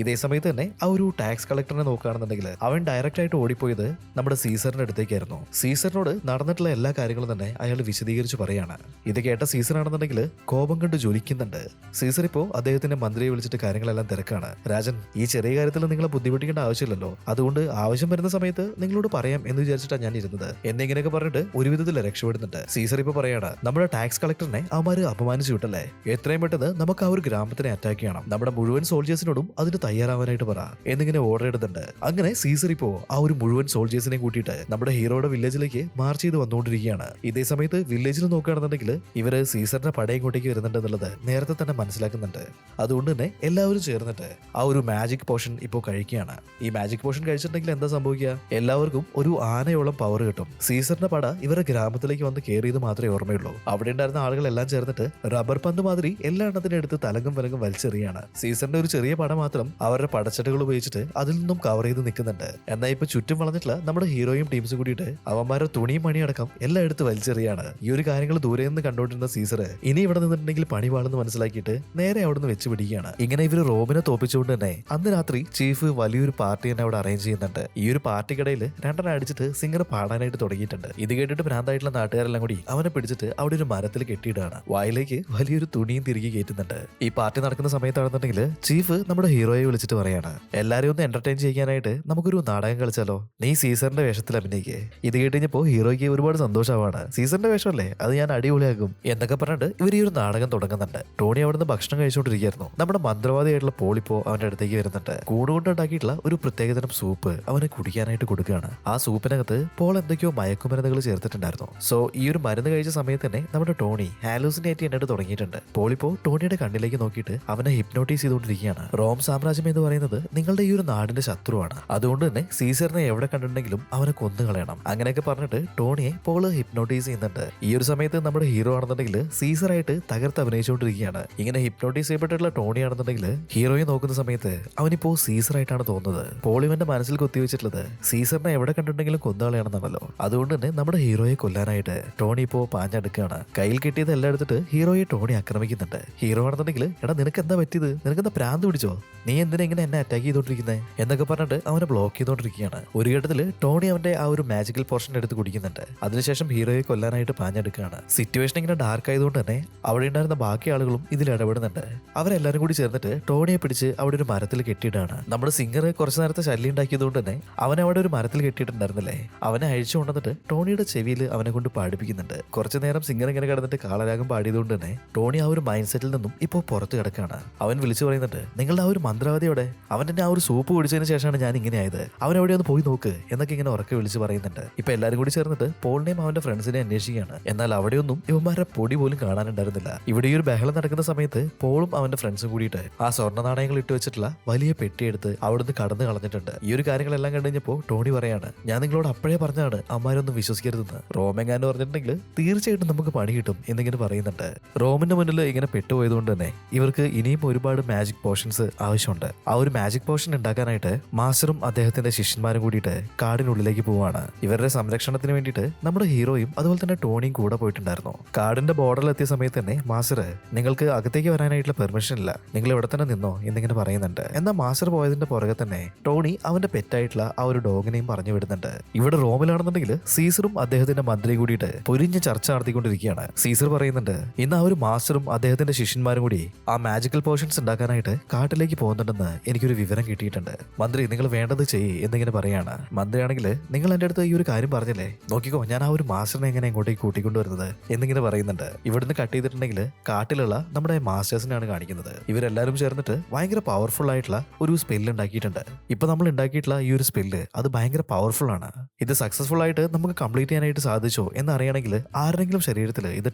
ഇതേ സമയത്ത് തന്നെ ആ ഒരു ടാക്സ് കളക്ടറിനെ നോക്കുകയാണെന്നുണ്ടെങ്കിൽ അവൻ ഡയറക്റ്റ് ആയിട്ട് ഓടിപ്പോയത് നമ്മുടെ സീസറിന്റെ അടുത്തേക്കായിരുന്നു. സീസറിനോട് നടന്നിട്ടുള്ള എല്ലാ കാര്യങ്ങളും തന്നെ അയാൾ വിശദീകരിച്ച് പറയാണ്. ഇത് കേട്ട സീസർ ആണെന്നുണ്ടെങ്കിൽ കോപം കണ്ട് ജ്വലിക്കുന്നുണ്ട്. സീസർ ഇപ്പോ അദ്ദേഹത്തിന്റെ മന്ത്രിയെ വിളിച്ചിട്ട് കാര്യങ്ങളെല്ലാം തിരക്കാണ്. രാജൻ, ഈ ചെറിയ കാര്യത്തിൽ നിങ്ങളെ ബുദ്ധിമുട്ടിക്കേണ്ട ആവശ്യമില്ലല്ലോ, അതുകൊണ്ട് ആവശ്യം വരുന്ന സമയത്ത് നിങ്ങളോട് പറയാം എന്ന് വിചാരിച്ചിട്ടാണ് ഞാൻ ഇരുന്നത് എന്നിങ്ങനെയൊക്കെ പറഞ്ഞിട്ട് ഒരുവിധത്തിൽ രക്ഷപ്പെടുന്നുണ്ട്. സീസർ ഇപ്പൊ പറയാണ്, നമ്മുടെ ടാക്സ് കളക്ടറിനെ അവന്മാര് അപമാനിച്ചു വിട്ടല്ലേ, എത്രയും പെട്ടെന്ന് നമുക്ക് ആ ഒരു ഗ്രാമത്തിനെ അറ്റാക്ക് ചെയ്യണം, നമ്മുടെ മുഴുവൻ സോൾജേഴ്സിനോടും അതിന് തയ്യാറാവാനായിട്ട് പറ എന്നിങ്ങനെ ഓർഡർ ഇടുന്നുണ്ട്. അങ്ങനെ സീസർ ഇപ്പോ ആ ഒരു മുഴുവൻ സോൾജേഴ്സിനെ കൂട്ടിയിട്ട് നമ്മുടെ ഹീറോയുടെ വില്ലേജിലേക്ക് മാർച്ച് ചെയ്ത് വന്നുകൊണ്ടിരിക്കുകയാണ്. ഇതേ സമയത്ത് വില്ലേജിൽ നോക്കുകയാണെന്നുണ്ടെങ്കിൽ ഇവര് സീസറിന്റെ പട ഇങ്ങോട്ടേക്ക് വരുന്നുണ്ട് എന്നുള്ളത് നേരത്തെ തന്നെ മനസ്സിലാക്കുന്നുണ്ട്. അതുകൊണ്ട് തന്നെ എല്ലാവരും ചേർന്നിട്ട് ആ ഒരു മാജിക് പോഷൻ ഇപ്പോ കഴിക്കുകയാണ്. ഈ മാജിക് പോഷൻ കഴിച്ചിട്ടുണ്ടെങ്കിൽ എന്താ സംഭവിക്കുക, എല്ലാവർക്കും ഒരു ആനയോളം പവർ കിട്ടും. സീസറിന്റെ പട ഇവരുടെ ഗ്രാമത്തിലേക്ക് വന്ന് കയറിയത് മാത്രമേ ഓർമ്മയുള്ളൂ. അവിടെ ഉണ്ടായിരുന്ന ആളുകളെല്ലാം ചേർന്നിട്ട് റബ്ബർ പന്ത് മാതിരി എല്ലാ എണ്ണത്തിനെ എടുത്ത് തലങ്കും വിലങ്കും വലിച്ചെറിയാണ്. സീസറിന്റെ ഒരു ചെറിയ പട മാത്രം അവരുടെ പടച്ചട്ടകൾ ഉപയോഗിച്ചിട്ട് അതിൽ നിന്നും കവർ ചെയ്ത് നിൽക്കുന്നുണ്ട്. എന്നാൽ ഇപ്പൊ ചുറ്റും വളർന്നിട്ടുള്ള നമ്മുടെ ഹീറോയും ടീംസും കൂടിയിട്ട് അവന്മാരുടെ തുണിയും മണിയടക്കം എല്ലാം എടുത്ത് വലിച്ചെറിയാണ്. ഈ ഒരു കാര്യങ്ങൾ ദൂരെ നിന്ന് കണ്ടുകൊണ്ടിരുന്ന സീസർ ഇനി ഇവിടെ നിന്നിട്ടുണ്ടെങ്കിൽ പണി പാടെന്ന് മനസ്സിലാക്കിയിട്ട് നേരെ അവിടെ നിന്ന് വെച്ച് പിടിക്കുകയാണ്. ഇങ്ങനെ ഇവര് റോമിനെ തോപ്പിച്ചുകൊണ്ട് തന്നെ അന്ന് രാത്രി ചീഫ് വലിയൊരു പാർട്ടി തന്നെ അവിടെ അറേഞ്ച് ചെയ്യുന്നുണ്ട്. ഈ ഒരു പാർട്ടിക്കിടയിൽ രണ്ടെണ്ണം അടിച്ചിട്ട് സിംഗർ പാടാനായിട്ട് തുടങ്ങിയിട്ടുണ്ട്. ഇത് കേട്ടിട്ട് ഭ്രാന്തായിട്ടുള്ള നാട്ടുകാരെല്ലാം കൂടി അവനെ പിടിച്ചിട്ട് അവിടെ ഒരു മരത്തിൽ കെട്ടിയിടാണ്. വായിലേക്ക് വലിയൊരു തുണിയും തിരികെ കയറ്റുന്നുണ്ട്. ഈ പാർട്ടി നടക്കുന്ന സമയത്താണെന്നുണ്ടെങ്കിൽ ചീഫ് നമ്മുടെ ഹീറോയെ ഹീറോയെ വിളിച്ചിട്ട് പറയാണ്, എല്ലാരെയും ഒന്ന് എന്റർടൈൻ ചെയ്യാനായിട്ട് നമുക്കൊരു നാടകം കളിച്ചാലോ, നീ സീസറിന്റെ വേഷത്തിൽ അഭിനയിക്കേ. ഇത് കേട്ടുകഴിഞ്ഞപ്പോ ഹീറോയ്ക്ക് ഒരുപാട് സന്തോഷമാണ്. സീസറിന്റെ വേഷമല്ലേ, അത് ഞാൻ അടിപൊളിയാക്കും എന്നൊക്കെ പറഞ്ഞിട്ട് ഇവർ ഈ ഒരു നാടകം തുടങ്ങുന്നുണ്ട്. ടോണി അവിടുന്ന് ഭക്ഷണം കഴിച്ചുകൊണ്ടിരിക്കുകയായിരുന്നു. നമ്മുടെ മന്ത്രവാദിയായിട്ടുള്ള പോളിപ്പോ അവന്റെ അടുത്തേക്ക് വരുന്നുണ്ട്. കൂടുകൊണ്ട് ഉണ്ടാക്കിയിട്ടുള്ള ഒരു പ്രത്യേകതരം സൂപ്പ് അവനെ കുടിക്കാനായിട്ട് കൊടുക്കുകയാണ്. ആ സൂപ്പിനകത്ത് പോൾ എന്തൊക്കെയോ മയക്കുമരുന്നുകൾ ചേർത്തിട്ടുണ്ടായിരുന്നു. സോ ഈ ഒരു മരുന്ന് കഴിച്ച സമയത്ത് തന്നെ നമ്മുടെ ടോണി ഹാലൂസിനേറ്റ് എന്നിട്ട് തുടങ്ങിയിട്ടുണ്ട്. പോളിപ്പോ ടോണിയുടെ കണ്ണിലേക്ക് നോക്കിയിട്ട് അവനെ ഹിപ്നോട്ടൈസ് ചെയ്തുകൊണ്ടിരിക്കുകയാണ്. റോം സാമ്രാജ്യം എന്ന് പറയുന്നത് നിങ്ങളുടെ ഈ ഒരു നാടിന്റെ ശത്രുവാണ്, അതുകൊണ്ട് തന്നെ സീസറിനെ എവിടെ കണ്ടിട്ടുണ്ടെങ്കിലും അവനെ കൊന്നു കളയണം, അങ്ങനെയൊക്കെ പറഞ്ഞിട്ട് ടോണിയെ പോള് ഹിപ്നോട്ടൈസ് ചെയ്യുന്നുണ്ട്. ഈ ഒരു സമയത്ത് നമ്മുടെ ഹീറോ ആണെന്നുണ്ടെങ്കിൽ സീസറായിട്ട് തകർത്ത് അഭിനയിച്ചുകൊണ്ടിരിക്കുകയാണ്. ഇങ്ങനെ ഹിപ്നോട്ടൈസ് ചെയ്യപ്പെട്ടിട്ടുള്ള ടോണി ആണെന്നുണ്ടെങ്കിൽ ഹീറോയെ നോക്കുന്ന സമയത്ത് അവനിപ്പോ സീസറായിട്ടാണ് തോന്നുന്നത്. പോൾ ഇവന്റെ മനസ്സിൽ കൊത്തിവെച്ചിട്ടുള്ളത് സീസറിനെ എവിടെ കണ്ടിട്ടുണ്ടെങ്കിലും കൊന്നുകളയാണെന്നാണല്ലോ. അതുകൊണ്ട് തന്നെ നമ്മുടെ ഹീറോയെ കൊല്ലാനായിട്ട് ടോണി ഇപ്പോ പാഞ്ഞെടുക്കുകയാണ്. കയ്യിൽ കിട്ടിയത് എല്ലാം എടുത്തിട്ട് ഹീറോയെ ടോണി ആക്രമിക്കുന്നുണ്ട്. ഹീറോ ആണെന്നുണ്ടെങ്കിൽ എടാ നിനക്ക് എന്താ പറ്റിയത്, നിനക്കെന്താ പ്രാന്ത് പിടിച്ചോ, നീ എന്തിനാ ഇങ്ങനെ എന്നെ അറ്റാക്ക് ചെയ്തോണ്ടിരിക്കുന്നത് എന്നൊക്കെ പറഞ്ഞിട്ട് അവനെ ബ്ലോക്ക് ചെയ്തോണ്ടിരിക്കുകയാണ്. ഒരു ഘട്ടത്തില് ടോണി അവന്റെ ആ ഒരു മാജിക്കൽ പോർഷൻ എടുത്ത് കുടിക്കുന്നുണ്ട്. അതിനുശേഷം ഹീറോയെ കൊല്ലാനായിട്ട് പാഞ്ഞെടുക്കുകയാണ്. സിറ്റുവേഷൻ ഇങ്ങനെ ഡാർക്ക് ആയതുകൊണ്ട് തന്നെ അവിടെ ഉണ്ടായിരുന്ന ബാക്കി ആളുകളും ഇതിൽ ഇടപെടുന്നുണ്ട്. അവരെല്ലാരും കൂടി ചേർന്നിട്ട് ടോണിയെ പിടിച്ച് അവിടെ ഒരു മരത്തിൽ കെട്ടിയിട്ടാണ്. നമ്മുടെ സിംഗർ കുറച്ചു നേരത്തെ ശല്യം ഉണ്ടാക്കിയതുകൊണ്ട് തന്നെ അവനെ അവിടെ ഒരു മരത്തിൽ കെട്ടിയിട്ടുണ്ടായിരുന്നില്ലേ, അവനെ അഴിച്ചു കൊണ്ടുവന്നിട്ട് ടോണിയുടെ ചെവിയിൽ അവനെ കൊണ്ട് പാടിപ്പിക്കുന്നുണ്ട്. കുറച്ചു നേരം സിംഗർ ഇങ്ങനെ കിടന്നിട്ട് കാളരാഗം പാടിയതുകൊണ്ട് തന്നെ ടോണി ആ ഒരു മൈൻഡ് സെറ്റിൽ നിന്നും ഇപ്പോൾ പുറത്ത് കിടക്കുകയാണ്. അവൻ വിളിച്ചു പറയുന്നുണ്ട്, നിങ്ങളുടെ ആ ഒരു മന്ത്രവാദിയോടെ അവൻ എന്നെ ആ ഒരു സൂപ്പ് കുടിച്ചതിന് ശേഷമാണ് ഞാൻ ഇങ്ങനെ ആയത്, അവൻ എവിടെ ഒന്ന് പോയി നോക്ക് എന്നൊക്കെ ഇങ്ങനെ ഉറക്കെ വിളിച്ച് പറയുന്നുണ്ട്. ഇപ്പൊ എല്ലാരും കൂടി ചേർന്നിട്ട് പോളിനെയും അവന്റെ ഫ്രണ്ട്സിനെ അന്വേഷിക്കുകയാണ്. എന്നാൽ അവിടെയൊന്നും ഇവന്മാരുടെ പൊടി പോലും കാണാനുണ്ടായിരുന്നില്ല. ഇവിടെ ഈ ഒരു ബഹളം നടക്കുന്ന സമയത്ത് പോളും അവന്റെ ഫ്രണ്ട്സും കൂടിയിട്ട് ആ സ്വർണ്ണ നാണയങ്ങൾ ഇട്ട് വെച്ചിട്ടുള്ള വലിയ പെട്ടിയെടുത്ത് അവിടുന്ന് കടന്നു കളഞ്ഞിട്ടുണ്ട്. ഈ ഒരു കാര്യങ്ങളെല്ലാം കണ്ടുകഴിഞ്ഞപ്പോൾ ടോണി പറയാണ്, ഞാൻ നിങ്ങളോട് അപ്പോഴേ പറഞ്ഞാണ് അമ്മാരൊന്നും വിശ്വസിക്കരുതെന്ന്. റോമെങ്ങാന്ന് പറഞ്ഞിട്ടുണ്ടെങ്കിൽ തീർച്ചയായിട്ടും നമുക്ക് പണി കിട്ടും എന്നിങ്ങനെ പറയുന്നുണ്ട്. റോമിന്റെ മുന്നിൽ ഇങ്ങനെ പെട്ടുപോയതുകൊണ്ട് തന്നെ ഇവർക്ക് ഇനിയും ഒരുപാട് മാജിക് പോർഷൻസ് ആവശ്യമുണ്ട്. ആ ഒരു മാജിക് പോർഷൻ ഉണ്ടാക്കാനായിട്ട് മാസ്റ്ററും അദ്ദേഹത്തിന്റെ ശിഷ്യന്മാരും കൂടിയിട്ട് കാടിനുള്ളിലേക്ക് പോവാണ്. ഇവരുടെ സംരക്ഷണത്തിന് വേണ്ടിയിട്ട് നമ്മുടെ ഹീറോയും അതുപോലെ തന്നെ ടോണിയും കൂടെ പോയിട്ടുണ്ടായിരുന്നു. കാടിന്റെ ബോർഡറിൽ എത്തിയ സമയത്ത് തന്നെ മാസ്റ്റർ, നിങ്ങൾക്ക് അകത്തേക്ക് വരാനായിട്ടുള്ള പെർമിഷൻ ഇല്ല, നിങ്ങൾ ഇവിടെ തന്നെ നിന്നോ എന്നിങ്ങനെ പറയുന്നുണ്ട്. എന്നാൽ മാസ്റ്റർ പോയതിന്റെ പുറകെ തന്നെ ടോണി അവന്റെ പെറ്റായിട്ടുള്ള ആ ഒരു ഡോഗിനെയും പറഞ്ഞു വിടുന്നുണ്ട്. ഇവിടെ റോമിലാണെന്നുണ്ടെങ്കിൽ സീസറും അദ്ദേഹത്തിന്റെ മന്ത്രിയും കൂടിയിട്ട് പൊരിഞ്ഞ ചർച്ച നടത്തിക്കൊണ്ടിരിക്കുകയാണ്. സീസർ പറയുന്നുണ്ട്, ഇന്ന് ആ ഒരു മാസ്റ്ററും അദ്ദേഹത്തിന്റെ ശിഷ്യന്മാരും കൂടി ആ മാജിക്കൽ പോർഷൻസ് ഉണ്ടാക്കാനായിട്ട് കാട്ടിലേക്ക് പോകുന്നുണ്ടെന്ന് എനിക്കൊരു വിവരം കിട്ടിയിട്ടുണ്ട്. മന്ത്രി നിങ്ങൾ വേണ്ടത് ചെയ്യ് എന്നിങ്ങനെ പറയാണ്. മന്ത്രിയാണെങ്കിൽ നിങ്ങൾ എന്റെ അടുത്ത് ഈ ഒരു കാര്യം പറഞ്ഞില്ലേ, നോക്കിക്കോ ഞാൻ ആ ഒരു മാസ്റ്ററിനെ എങ്ങനെ ഇങ്ങോട്ടേക്ക് കൂട്ടിക്കൊണ്ടുവരുന്നത് എന്നിങ്ങനെ പറയുന്നുണ്ട്. ഇവിടുന്ന് കട്ട് ചെയ്തിട്ടുണ്ടെങ്കിൽ കാട്ടിലുള്ള നമ്മുടെ മാസ്റ്റേഴ്സിനെയാണ് കാണിക്കുന്നത്. ഇവരെല്ലാരും ചേർന്നിട്ട് ഭയങ്കര പവർഫുൾ ആയിട്ടുള്ള ഒരു സ്പെല്ല് ഉണ്ടാക്കിയിട്ടുണ്ട്. ഇപ്പൊ നമ്മൾ ഉണ്ടാക്കിയിട്ടുള്ള ഈ ഒരു സ്പെല്ല് അത് ഭയങ്കര പവർഫുൾ ആണ്. ഇത് സക്സസ്ഫുൾ ആയിട്ട് നമുക്ക് കംപ്ലീറ്റ് ചെയ്യാനായിട്ട് സാധിച്ചോ എന്നറിയണമെങ്കിൽ ആരുടെങ്കിലും ശരീരത്തിൽ ഇത്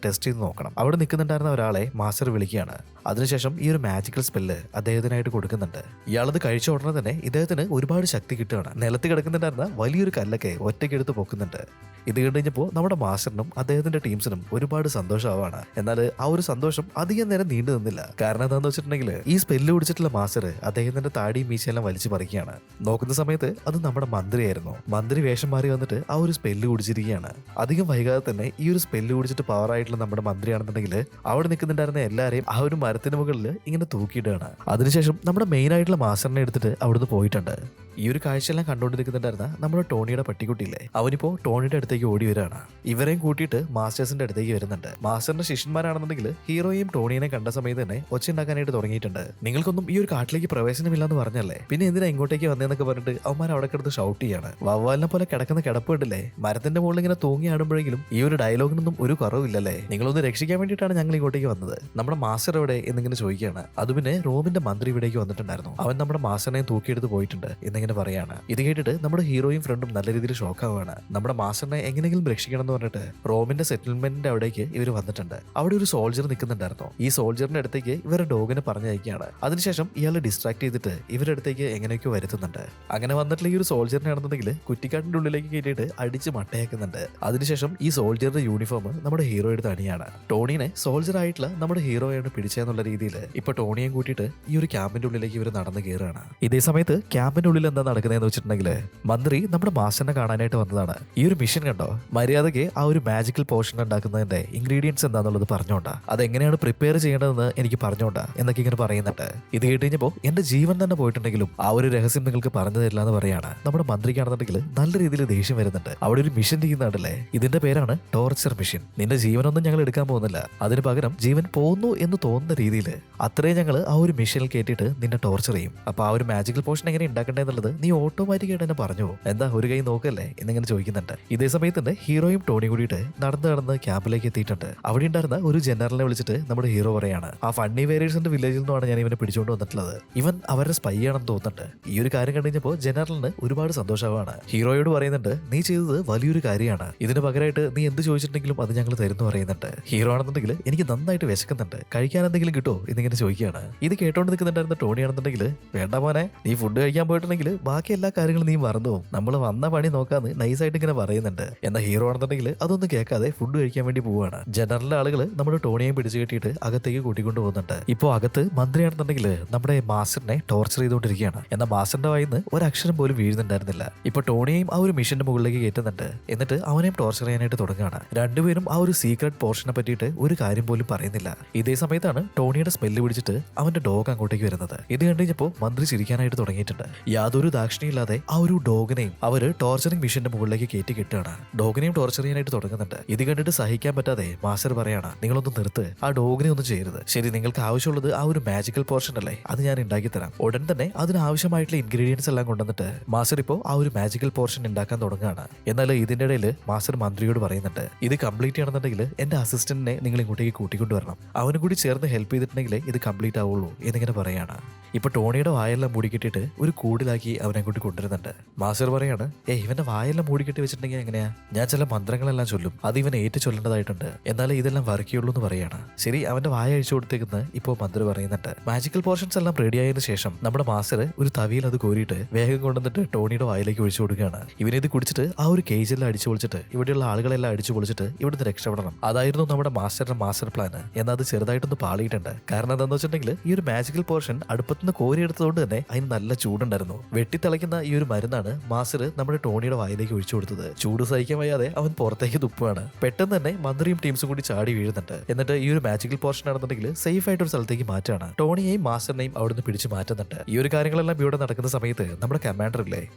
ടെസ്റ്റ് ചെയ്ത് നോക്കണം. അവിടെ നിൽക്കുന്നുണ്ടായിരുന്ന ഒരാളെ മാസ്റ്റർ വിളിക്കുകയാണ്. അതിനുശേഷം ഈ ഒരു മാജിക്കൽ സ്പെല്ല് അദ്ദേഹത്തിനായിട്ട് കൊടുക്കുന്നുണ്ട്. ഇയാളത് കഴിച്ച ഉടനെ തന്നെ ഇദ്ദേഹത്തിന് ഒരുപാട് ശക്തി കിട്ടുകയാണ്. നിലത്ത് കിടക്കുന്നുണ്ടായിരുന്ന വലിയൊരു കല്ലൊക്കെ ഒറ്റയ്ക്കെടുത്ത് പൊക്കുന്നുണ്ട്. ഇത് കണ്ടുകഴിഞ്ഞപ്പോൾ നമ്മുടെ മാസ്റ്ററിനും അദ്ദേഹത്തിന്റെ ടീംസിനും ഒരുപാട് സന്തോഷമാവാണ്. എന്നാൽ ആ ഒരു സന്തോഷം അധികം നേരം നീണ്ടു നിന്നില്ല. കാരണം എന്താണെന്ന് വെച്ചിട്ടുണ്ടെങ്കിൽ ഈ സ്പെല്ല് കുടിച്ചിട്ടുള്ള മാസ്റ്റർ അദ്ദേഹത്തിന്റെ താടിയും മീശയെല്ലാം വലിച്ചു പറിക്കുകയാണ്. നോക്കുന്ന സമയത്ത് അത് നമ്മുടെ മന്ത്രിയായിരുന്നു. മന്ത്രി വേഷം മാറി വന്നിട്ട് ആ ഒരു സ്പെല്ല് കുടിച്ചിരിക്കുകയാണ്. അധികം വൈകാതെ തന്നെ ഈ ഒരു സ്പെല്ല് കുടിച്ചിട്ട് പവർ ആയിട്ടുള്ള നമ്മുടെ മന്ത്രിയാണെന്നുണ്ടെങ്കിൽ അവിടെ നിൽക്കുന്നുണ്ടായിരുന്ന എല്ലാവരെയും ആ ഒരു മരത്തിന് മുകളിൽ ഇങ്ങനെ തൂക്കിയിട്ടാണ്. അതിനുശേഷം നമ്മുടെ മെയിൻ ആയിട്ടുള്ള മാസ്റ്ററിനെ എടുത്തിട്ട് അവിടുന്ന് പോയിട്ടുണ്ട്. ഈ ഒരു കാഴ്ചയെല്ലാം കണ്ടുകൊണ്ടിരിക്കുന്നുണ്ടായിരുന്ന നമ്മുടെ ടോണിയുടെ പട്ടിക്കുട്ടിയില്ലേ, അവനിപ്പോ ടോണിയുടെ അടുത്തേക്ക് ഓടി വരികയാണ്. ഇവരെയും കൂട്ടിയിട്ട് മാസ്റ്റേഴ്സിന്റെ അടുത്തേക്ക് വരുന്നുണ്ട്. മാസ്റ്ററിന്റെ ശിഷ്യന്മാരാണെന്നുണ്ടെങ്കിൽ ഹീറോയും ടോണിയെ കണ്ട സമയത്ത് തന്നെ ഒച്ചുണ്ടാക്കാനായിട്ട് തുടങ്ങിയിട്ടുണ്ട്. നിങ്ങൾക്കൊന്നും ഈ ഒരു കാട്ടിലേക്ക് പ്രവേശനമില്ലാന്ന് പറഞ്ഞല്ലേ, പിന്നെ എന്തിനാ ഇങ്ങോട്ടേക്ക് വന്നതെന്നൊക്കെ പറഞ്ഞിട്ട് അവന്മാർ അവിടെ കിടന്ന് ഷൗട്ട് ചെയ്യാണ്. വവ്വാലിനെ പോലെ കിടക്കുന്ന കിടപ്പ് കണ്ടില്ലേ, മരത്തിന്റെ മുകളിൽ ഇങ്ങനെ തൂങ്ങി ആടുമ്പോഴെങ്കിലും ഈ ഒരു ഡയലോഗിനൊന്നും ഒരു കുറവില്ലല്ലേ, നിങ്ങളൊന്ന് രക്ഷിക്കാൻ വേണ്ടിയിട്ടാണ് ഞങ്ങൾ ഇങ്ങോട്ടേക്ക് വന്നത്, നമ്മുടെ മാസ്റ്റർ എവിടെ എന്നിങ്ങനെ ചോദിക്കുകയാണ്. അത് പിന്നെ റോമിന്റെ മന്ത്രി ഇവിടേക്ക് വന്നിട്ടുണ്ടായിരുന്നു. അവൻ നമ്മുടെ മാസ്റ്ററിനെ തൂക്കിയെടുത്ത് പോയിട്ടുണ്ട് എന്നിങ്ങനെ പറയാണ്. ഇത് കേട്ടിട്ട് നമ്മുടെ ഹീറോയും ഫ്രണ്ടും നല്ല രീതിയിൽ ഷോക്കാവാണ്. നമ്മുടെ മാസ്റ്ററിനെ എങ്ങനെയെങ്കിലും രക്ഷിക്കണം എന്ന് പറഞ്ഞിട്ട് റോമിന്റെ സെറ്റിൽമെന്റിന്റെ അവിടേക്ക് ഇവർ വന്നിട്ടുണ്ട്. അവിടെ ഒരു സോൾജർ നിൽക്കുന്നുണ്ടായിരുന്നു. ഈ സോൾജറിന്റെ അടുത്തേക്ക് ഇവരുടെ ഡോഗിനെ പറഞ്ഞയക്കുകയാണ്. അതിനുശേഷം ഇയാളെ ഡിസ്ട്രാക്ട് ചെയ്തിട്ട് ഇവരുടെ അടുത്തേക്ക് എങ്ങനെയൊക്കെ വരുത്തുന്നുണ്ട്. അങ്ങനെ വന്നിട്ടുള്ള ഈ ഒരു സോൾജറിനെ ആണെന്നുണ്ടെങ്കിൽ കുറ്റിക്കാട്ടിന്റെ ഉള്ളിലേക്ക് കയറ്റിയിട്ട് അടിച്ച് മട്ടയാക്കുന്നുണ്ട്. അതിനുശേഷം ഈ സോൾജറിന്റെ യൂണിഫോം നമ്മുടെ ഹീറോ എടുത്ത് അണിയാണ്. ടോണിനെ സോൾജർ ആയിട്ടുള്ള നമ്മുടെ ഹീറോയാണ് പിടിച്ചെന്നുള്ള രീതിയിൽ ഇപ്പൊ ടോണിയെ കൂട്ടിയിട്ട് ഈ ഒരു ക്യാമ്പിന്റെ ഉള്ളിലേക്ക് ഇവർ നടന്നു കയറുകയാണ്. ഇതേ സമയത്ത് ക്യാമ്പിന്റെ ഉള്ളിൽ എന്താ നടക്കുന്നതെന്ന് വെച്ചിട്ടുണ്ടെങ്കിൽ മന്ത്രി നമ്മുടെ മാസ്റ്ററിനെ കാണാനായിട്ട് വന്നതാണ്. ഈ ഒരു മിഷൻ കണ്ടോ, മര്യാദയ്ക്ക് ആ ഒരു മാജിക്കൽ പോർഷൻ ഉണ്ടാക്കുന്നതിന്റെ ഇൻഗ്രീഡിയൻസ് എന്താണെന്നുള്ളത് പറഞ്ഞോണ്ടാ, അതെങ്ങനെയാണ് പ്രിപ്പയർ ചെയ്യേണ്ടതെന്ന് എനിക്ക് പറഞ്ഞോണ്ടാ എന്നൊക്കെ ഇങ്ങനെ പറയുന്നുണ്ട്. ഇത് കേട്ടുകഴിഞ്ഞപ്പോൾ എന്റെ ജീവൻ തന്നെ പോയിട്ടുണ്ടെങ്കിലും ആ ഒരു രഹസ്യം നിങ്ങൾക്ക് പറഞ്ഞു തരില്ല എന്ന് പറയാണ്. നമ്മുടെ മന്ത്രിക്കാണെന്നുണ്ടെങ്കിൽ നല്ല രീതിയിൽ ദേഷ്യം വരുന്നുണ്ട്. അവിടെ ഒരു മിഷൻ ചെയ്യുന്നുണ്ടല്ലേ, ഇതിന്റെ പേരാണ് ടോർച്ചർ മിഷൻ. നിന്റെ ജീവനൊന്നും ഞങ്ങൾ എടുക്കാൻ പോകുന്നില്ല, അതിന് പകരം ജീവൻ പോകുന്നു എന്ന് തോന്നുന്ന രീതിയിൽ അത്രയും ഞങ്ങൾ ആ ഒരു മിഷനിൽ കയറ്റിയിട്ട് നിന്നെ ടോർച്ചർ ചെയ്യും. അപ്പൊ ആ ഒരു മാജിക്കൽ പോഷൻ എങ്ങനെ ഉണ്ടാക്കണ്ടെന്നുള്ളത് നീ ഓട്ടോമാറ്റിക്കായിട്ട് തന്നെ പറഞ്ഞു. എന്താ ഒരു കൈ നോക്കല്ലേ എന്നിങ്ങനെ ചോദിക്കുന്നുണ്ട്. ഇതേ സമയത്ത് ഹീറോയും ടോണിയും കൂടിയിട്ട് നടന്ന് ക്യാമ്പിലേക്ക് എത്തിയിട്ടുണ്ട്. അവിടെ ഉണ്ടായിരുന്ന ഒരു ജനറലിനെ വിളിച്ചിട്ട് നമ്മുടെ ഹീറോ പറയാണ്, ആ ഫണ്ണി വേരിയേഴ്സിന്റെ വില്ലേജിൽ നിന്നാണ് ഞാൻ ഇവനെ പിടിച്ചുകൊണ്ട് വന്നിട്ടുള്ളത്. ഇവൻ അവരുടെ സ്പൈ ആണെന്ന് തോന്നുന്നുണ്ട്. ഈ ഒരു കാര്യം കണ്ടുകഴിഞ്ഞപ്പോൾ ജനറലിന് ഒരുപാട് സന്തോഷമാണ്. ഹീറോയോട് പറയുന്നുണ്ട്, നീ ചെയ്തത് വലിയൊരു കാര്യമാണ്. ഇതിന് പകരമായിട്ട് നീ എന്ത് ചോദിച്ചിട്ടുണ്ടെങ്കിലും അത് ഞങ്ങൾ തരുന്നു പറയുന്നുണ്ട്. ഹീറോ ആണെന്നുണ്ടെങ്കിൽ എനിക്ക് നന്നായിട്ട് വിശക്കുന്നുണ്ട്, കഴിക്കാൻ എന്തെങ്കിലും കിട്ടുമോ എന്നിങ്ങനെ ചോദിക്കുകയാണ്. ഇത് കേട്ടോണ്ട് നിൽക്കുന്നുണ്ടായിരുന്ന ടോണി ആണെന്നുണ്ടെങ്കിൽ, വേണ്ട മോനെ, നീ ഫുഡ് കഴിക്കാൻ പോയിട്ടുണ്ടെങ്കിൽ ബാക്കി എല്ലാ കാര്യങ്ങളും നീ മറന്നു പോകും, നമ്മൾ വന്ന പണി നോക്കാന്ന് നൈസായിട്ട് ഇങ്ങനെ പറയുന്നുണ്ട്. എന്നാൽ ഹീറോ ആണെന്നുണ്ടെങ്കിൽ അതൊന്നും കേൾക്കാതെ ഫുഡ് കഴിക്കാൻ വേണ്ടി പോവുകയാണ്. ജനറലിലെ ആളുകൾ നമ്മുടെ ടോണിയെയും പിടിച്ചു കെട്ടിയിട്ട് അകത്തേക്ക് കൂട്ടിക്കൊണ്ട് പോകുന്നുണ്ട്. ഇപ്പോൾ അകത്ത് മന്ത്രിയാണെന്നുണ്ടെങ്കിൽ നമ്മുടെ മാസ്റ്ററിനെ ടോർച്ചർ ചെയ്തുകൊണ്ടിരിക്കുകയാണ്. എന്നാൽ മാസ്റ്ററിന്റെ വായിന്ന് ഒരക്ഷരം പോലും വീഴുന്നുണ്ടായിരുന്നില്ല. ഇപ്പൊ ടോണിയെയും ആ ഒരു മിഷന്റെ മുകളിലേക്ക് കയറ്റുന്നുണ്ട്. എന്നിട്ട് അവനെയും ടോർച്ചർ ചെയ്യാനായിട്ട് തുടങ്ങുകയാണ്. രണ്ടുപേരും ആ ഒരു സീക്രട്ട് പോർഷനെ പറ്റിയിട്ട് ഒരു കാര്യം പോലും പറയുന്നില്ല. ഇതേ സമയത്താണ് ടോണിയുടെ സ്മെല്ല് പിടിച്ചിട്ട് അവന്റെ ഡോഗ് അങ്ങോട്ടേക്ക് വരുന്നത്. ഇത് കണ്ടുകഴിഞ്ഞപ്പോൾ മന്ത്രി ചിരിക്കാനായിട്ട് തുടങ്ങിയിട്ടുണ്ട്. യാതൊരു ദാക്ഷിണിയില്ലാതെ ആ ഒരു ഡോഗിനെയും അവര് ടോർച്ചറിംഗ് മിഷന്റെ മുകളിലേക്ക് കയറ്റി കെട്ടുകയാണ്. ഡോഗിനെയും ടോർച്ചർ ചെയ്യാനായിട്ട് തുടങ്ങുന്നുണ്ട്. ഇത് കണ്ടിട്ട് സഹിക്കാൻ പറ്റാതെ മാസ്റ്റർ പറയാണ്, നിങ്ങളൊന്ന് നിർത്ത്, ആ ഡോഗിനെ ഒന്നും ചെയ്യരുത്. ശരി, നിങ്ങൾക്ക് ആവശ്യമുള്ളത് ആ ഒരു മാജിക്കൽ പോർഷൻ അല്ലേ, അത് ഞാൻ ഉണ്ടാക്കി തരാം. ഉടൻ തന്നെ അതിന് ആവശ്യമായിട്ടുള്ള ഇൻഗ്രീഡിയൻസ് എല്ലാം കൊണ്ടുവന്നിട്ട് മാസ്റ്റർ ഇപ്പോൾ ആ ഒരു മാജിക്കൽ പോർഷൻ ഉണ്ടാക്കാൻ തുടങ്ങുകയാണ്. എന്നാൽ ഇതിന്റെ ഇടയിൽ മാസ്റ്റർ മന്ത്രിയോട് പറയുന്നുണ്ട്, ഇത് കംപ്ലീറ്റ് ചെയ്യണമെന്നുണ്ടെങ്കിൽ എന്റെ അസിസ്റ്റന്റിനെ നിങ്ങൾ ഇങ്ങോട്ടേക്ക് കൂട്ടിക്കൊണ്ടുവരണം. അവനും കൂടി ചേർന്ന് ഹെൽപ്പ് ചെയ്തിട്ടുണ്ടെങ്കിൽ ഇത് കംപ്ലീറ്റ് ആവുള്ളൂ എന്നിങ്ങനെ പറയാണ്. ഇപ്പൊ ടോണിയുടെ വായെല്ലാം മൂടിക്കെട്ടിട്ട് ഒരു കൂടിലാക്കി അവനെ അങ്ങോട്ട് കൊണ്ടുവരുന്നുണ്ട്. മാസ്റ്റർ പറയാണ്, ഇവന്റെ വായെല്ലാം മൂടിക്കെട്ടി വെച്ചിട്ടുണ്ടെങ്കിൽ എങ്ങനെയാ, ഞാൻ ചില മന്ത്രങ്ങളെല്ലാം ചൊല്ലും, അത് ഇവൻ ഏറ്റു ചൊല്ലേണ്ടതായിട്ടുണ്ട്, എന്നാലേ ഇതെല്ലാം വർക്കുള്ളൂ എന്ന് പറയാണ്. ശരി, അവന്റെ വായ അഴിച്ചു കൊടുത്തേക്കുന്ന ഇപ്പോൾ മന്ത്രി പറയുന്നുണ്ട്. മാജിക്കൽ പോർഷൻസ് എല്ലാം റെഡി ആയതിനു ശേഷം നമ്മുടെ മാസ്റ്റർ ഒരു തവിയിൽ അത് കോരിയിട്ട് വേഗം കൊണ്ടുവന്നിട്ട് ടോണിയുടെ വായിലേക്ക് ഒഴിച്ചു കൊടുക്കുകയാണ്. ഇവനിത് കുടിച്ചിട്ട് ആ ഒരു കേജെല്ലാം അടിച്ചു പൊളിച്ചിട്ട് ഇവിടെയുള്ള ആളുകളെല്ലാം അടിച്ചു പൊളിച്ചിട്ട് ഇവിടുന്ന് രക്ഷപ്പെടണം. അതായിരുന്നു നമ്മുടെ മാസ്റ്ററുടെ മാസ്റ്റർ പ്ലാൻ. എന്നാൽ അത് ചെറുതായിട്ടൊന്ന് പാളിയിട്ടുണ്ട്. കാരണം എന്താണെന്ന് വെച്ചിട്ടുണ്ടെങ്കിൽ ഈ ഒരു മാജിക്കൽ പോർഷൻ അടുപ്പത്തുനിന്ന് കോരിയെടുത്തതുകൊണ്ട് തന്നെ അതിന് നല്ല ചൂടുണ്ടായിരുന്നു. വെട്ടിത്തിളയ്ക്കുന്ന ഈ ഒരു മരുന്നാണ് മാസ്റ്റർ നമ്മുടെ ടോണിയുടെ വായിലേക്ക് ഒഴിച്ചു കൊടുത്തത്. ചൂട് സഹിക്കാൻ വയ്യാതെ അവൻ പുറത്തേക്ക് തുപ്പുകയാണ്. പെട്ടെന്ന് തന്നെ മന്ത്രിയും ടീംസും കൂടി ചാടി വീഴുന്നുണ്ട്. എന്നിട്ട് ഈ ഒരു മാജിക്കൽ പോർഷൻ ആണെന്നുണ്ടെങ്കിൽ സേഫ് ആയിട്ട് ഒരു സ്ഥലത്തേക്ക് മാറ്റാണ്. ടോണിയെയും മാസ്റ്ററിനെയും അവിടുന്ന് പിടിച്ചു മാറ്റുന്നുണ്ട്. ഈ ഒരു കാര്യങ്ങളെല്ലാം ഇവിടെ നടക്കുന്ന സമയത്ത് നമ്മുടെ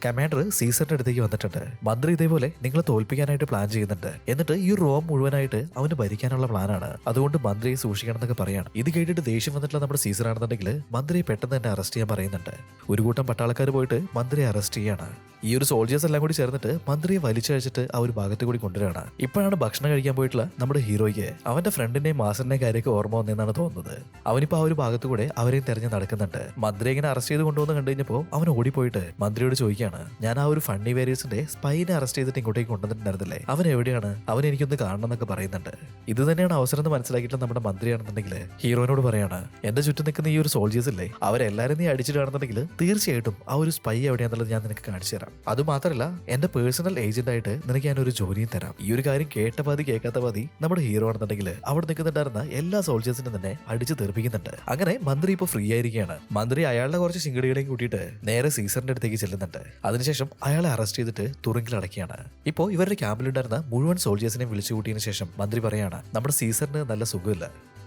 കമാൻഡർ സീസറിന്റെ അടുത്തേക്ക് വന്നിട്ടുണ്ട്. മന്ത്രി ഇതേപോലെ നിങ്ങളെ തോൽപ്പിക്കാനായിട്ട് പ്ലാൻ ചെയ്യുന്നുണ്ട്. എന്നിട്ട് ഈ റോം മുഴുവനായിട്ട് അവന് ഭരിക്കാനുള്ള പ്ലാനാണ്. അതുകൊണ്ട് മന്ത്രിയെ സൂക്ഷിക്കണം എന്നൊക്കെ പറയാണ്. ഇത് കേട്ടിട്ട് ദേഷ്യം വന്നിട്ടുള്ള നമ്മുടെ സീസർ ആണെന്നുണ്ടെങ്കിൽ മന്ത്രിയെ പെട്ടെന്ന് തന്നെ അറസ്റ്റ് ചെയ്യാൻ പറയുന്നുണ്ട്. ഒരു കൂട്ടം പട്ടാളക്കാർ പോയിട്ട് മന്ത്രിയെ അറസ്റ്റ് ചെയ്യാണ്. ഈ ഒരു സോൾജേഴ്സ് എല്ലാം കൂടി ചേർന്നിട്ട് മന്ത്രിയെ വലിച്ചഴിച്ചിട്ട് ആ ഒരു ഭാഗത്ത് കൂടി കൊണ്ടുവരികയാണ്. ഇപ്പോഴാണ് ഭക്ഷണം കഴിക്കാൻ പോയിട്ടുള്ള നമ്മുടെ ഹീറോയ്ക്ക് അവന്റെ ഫ്രണ്ടിന്റെയും മാസ്റ്ററിന്റെയും കാര്യമൊക്കെ ഓർമ്മ വന്നെന്നാണ് തോന്നുന്നത്. അവനിപ്പോ ആ ഒരു ഭാഗത്ത് കൂടെ അവരെയും തെരഞ്ഞു നടക്കുന്നുണ്ട്. മന്ത്രി ഇങ്ങനെ അറസ്റ്റ് ചെയ്ത് കൊണ്ടുവന്ന് കണ്ടു കഴിഞ്ഞപ്പോൾ അവൻ ഓടിപ്പോയിട്ട് മന്ത്രിയോട് ചോദിക്കുകയാണ്, ഞാൻ ആ ഒരു ഫണ്ണി വേരിയേഴ്സിന്റെ സ്പൈനെ അറസ്റ്റ് ചെയ്തിട്ട് ഇങ്ങോട്ടേക്ക് കൊണ്ടുവന്നിട്ടുണ്ടായിരുന്നില്ലേ, അവൻ എവിടെയാണ്, അവൻ എനിക്കൊന്ന് കാണണം എന്നൊക്കെ പറയുന്നുണ്ട്. ഇത് തന്നെയാണ് അവസരം എന്ന് മനസ്സിലാക്കിയിട്ട് നമ്മുടെ മന്ത്രിയാണെന്നുണ്ടെങ്കിൽ ഹീറോയിനോട് പറയാണ്, എന്റെ ചുറ്റും നിൽക്കുന്ന ഈ ഒരു സോൾജേഴ്സ് ഇല്ലേ, അവരെല്ലാരും നീ അടിച്ചിട്ടാണെന്നുണ്ടെങ്കിൽ തീർച്ചയായിട്ടും ആ ഒരു സ്പൈ എവിടെയാണെന്നുള്ളത് ഞാൻ നിനക്ക് കാണിച്ചു തരാം. അതുമാത്രമല്ല എന്റെ പേഴ്സണൽ ഏജന്റ് ആയിട്ട് നിനക്ക് ഞാൻ ഒരു ജോലിയും തരാം. ഈ ഒരു കാര്യം കേട്ട പാതി കേൾക്കാത്ത പാതി നമ്മുടെ ഹീറോ ആണെന്നുണ്ടെങ്കിൽ അവിടെ നിൽക്കുന്നുണ്ടായിരുന്ന എല്ലാ സോൾജേഴ്സിനും തന്നെ അടിച്ചു തെറിപ്പിക്കുന്നുണ്ട്. അങ്ങനെ മന്ത്രി ഇപ്പോൾ ഫ്രീ ആയിരിക്കുകയാണ്. മന്ത്രി അയാളുടെ കുറച്ച് ശിങ്കടികളെയും കൂട്ടിയിട്ട് നേരെ സീസറിന്റെ അടുത്തേക്ക് ചെല്ലുന്നുണ്ട്. അതിനുശേഷം അയാളെ അറസ്റ്റ് ചെയ്തിട്ട് തുറുങ്കിൽ അടയ്ക്കുകയാണ്. ഇപ്പോൾ ഇവരുടെ ക്യാമ്പിലുണ്ടായിരുന്ന മുഴുവൻ സോൾജേഴ്സിനെയും വിളിച്ചു കൂട്ടിയതിനു ശേഷം മന്ത്രി പറയാണ്, നമ്മുടെ സീസറിന് നല്ല സുഖമില്ല,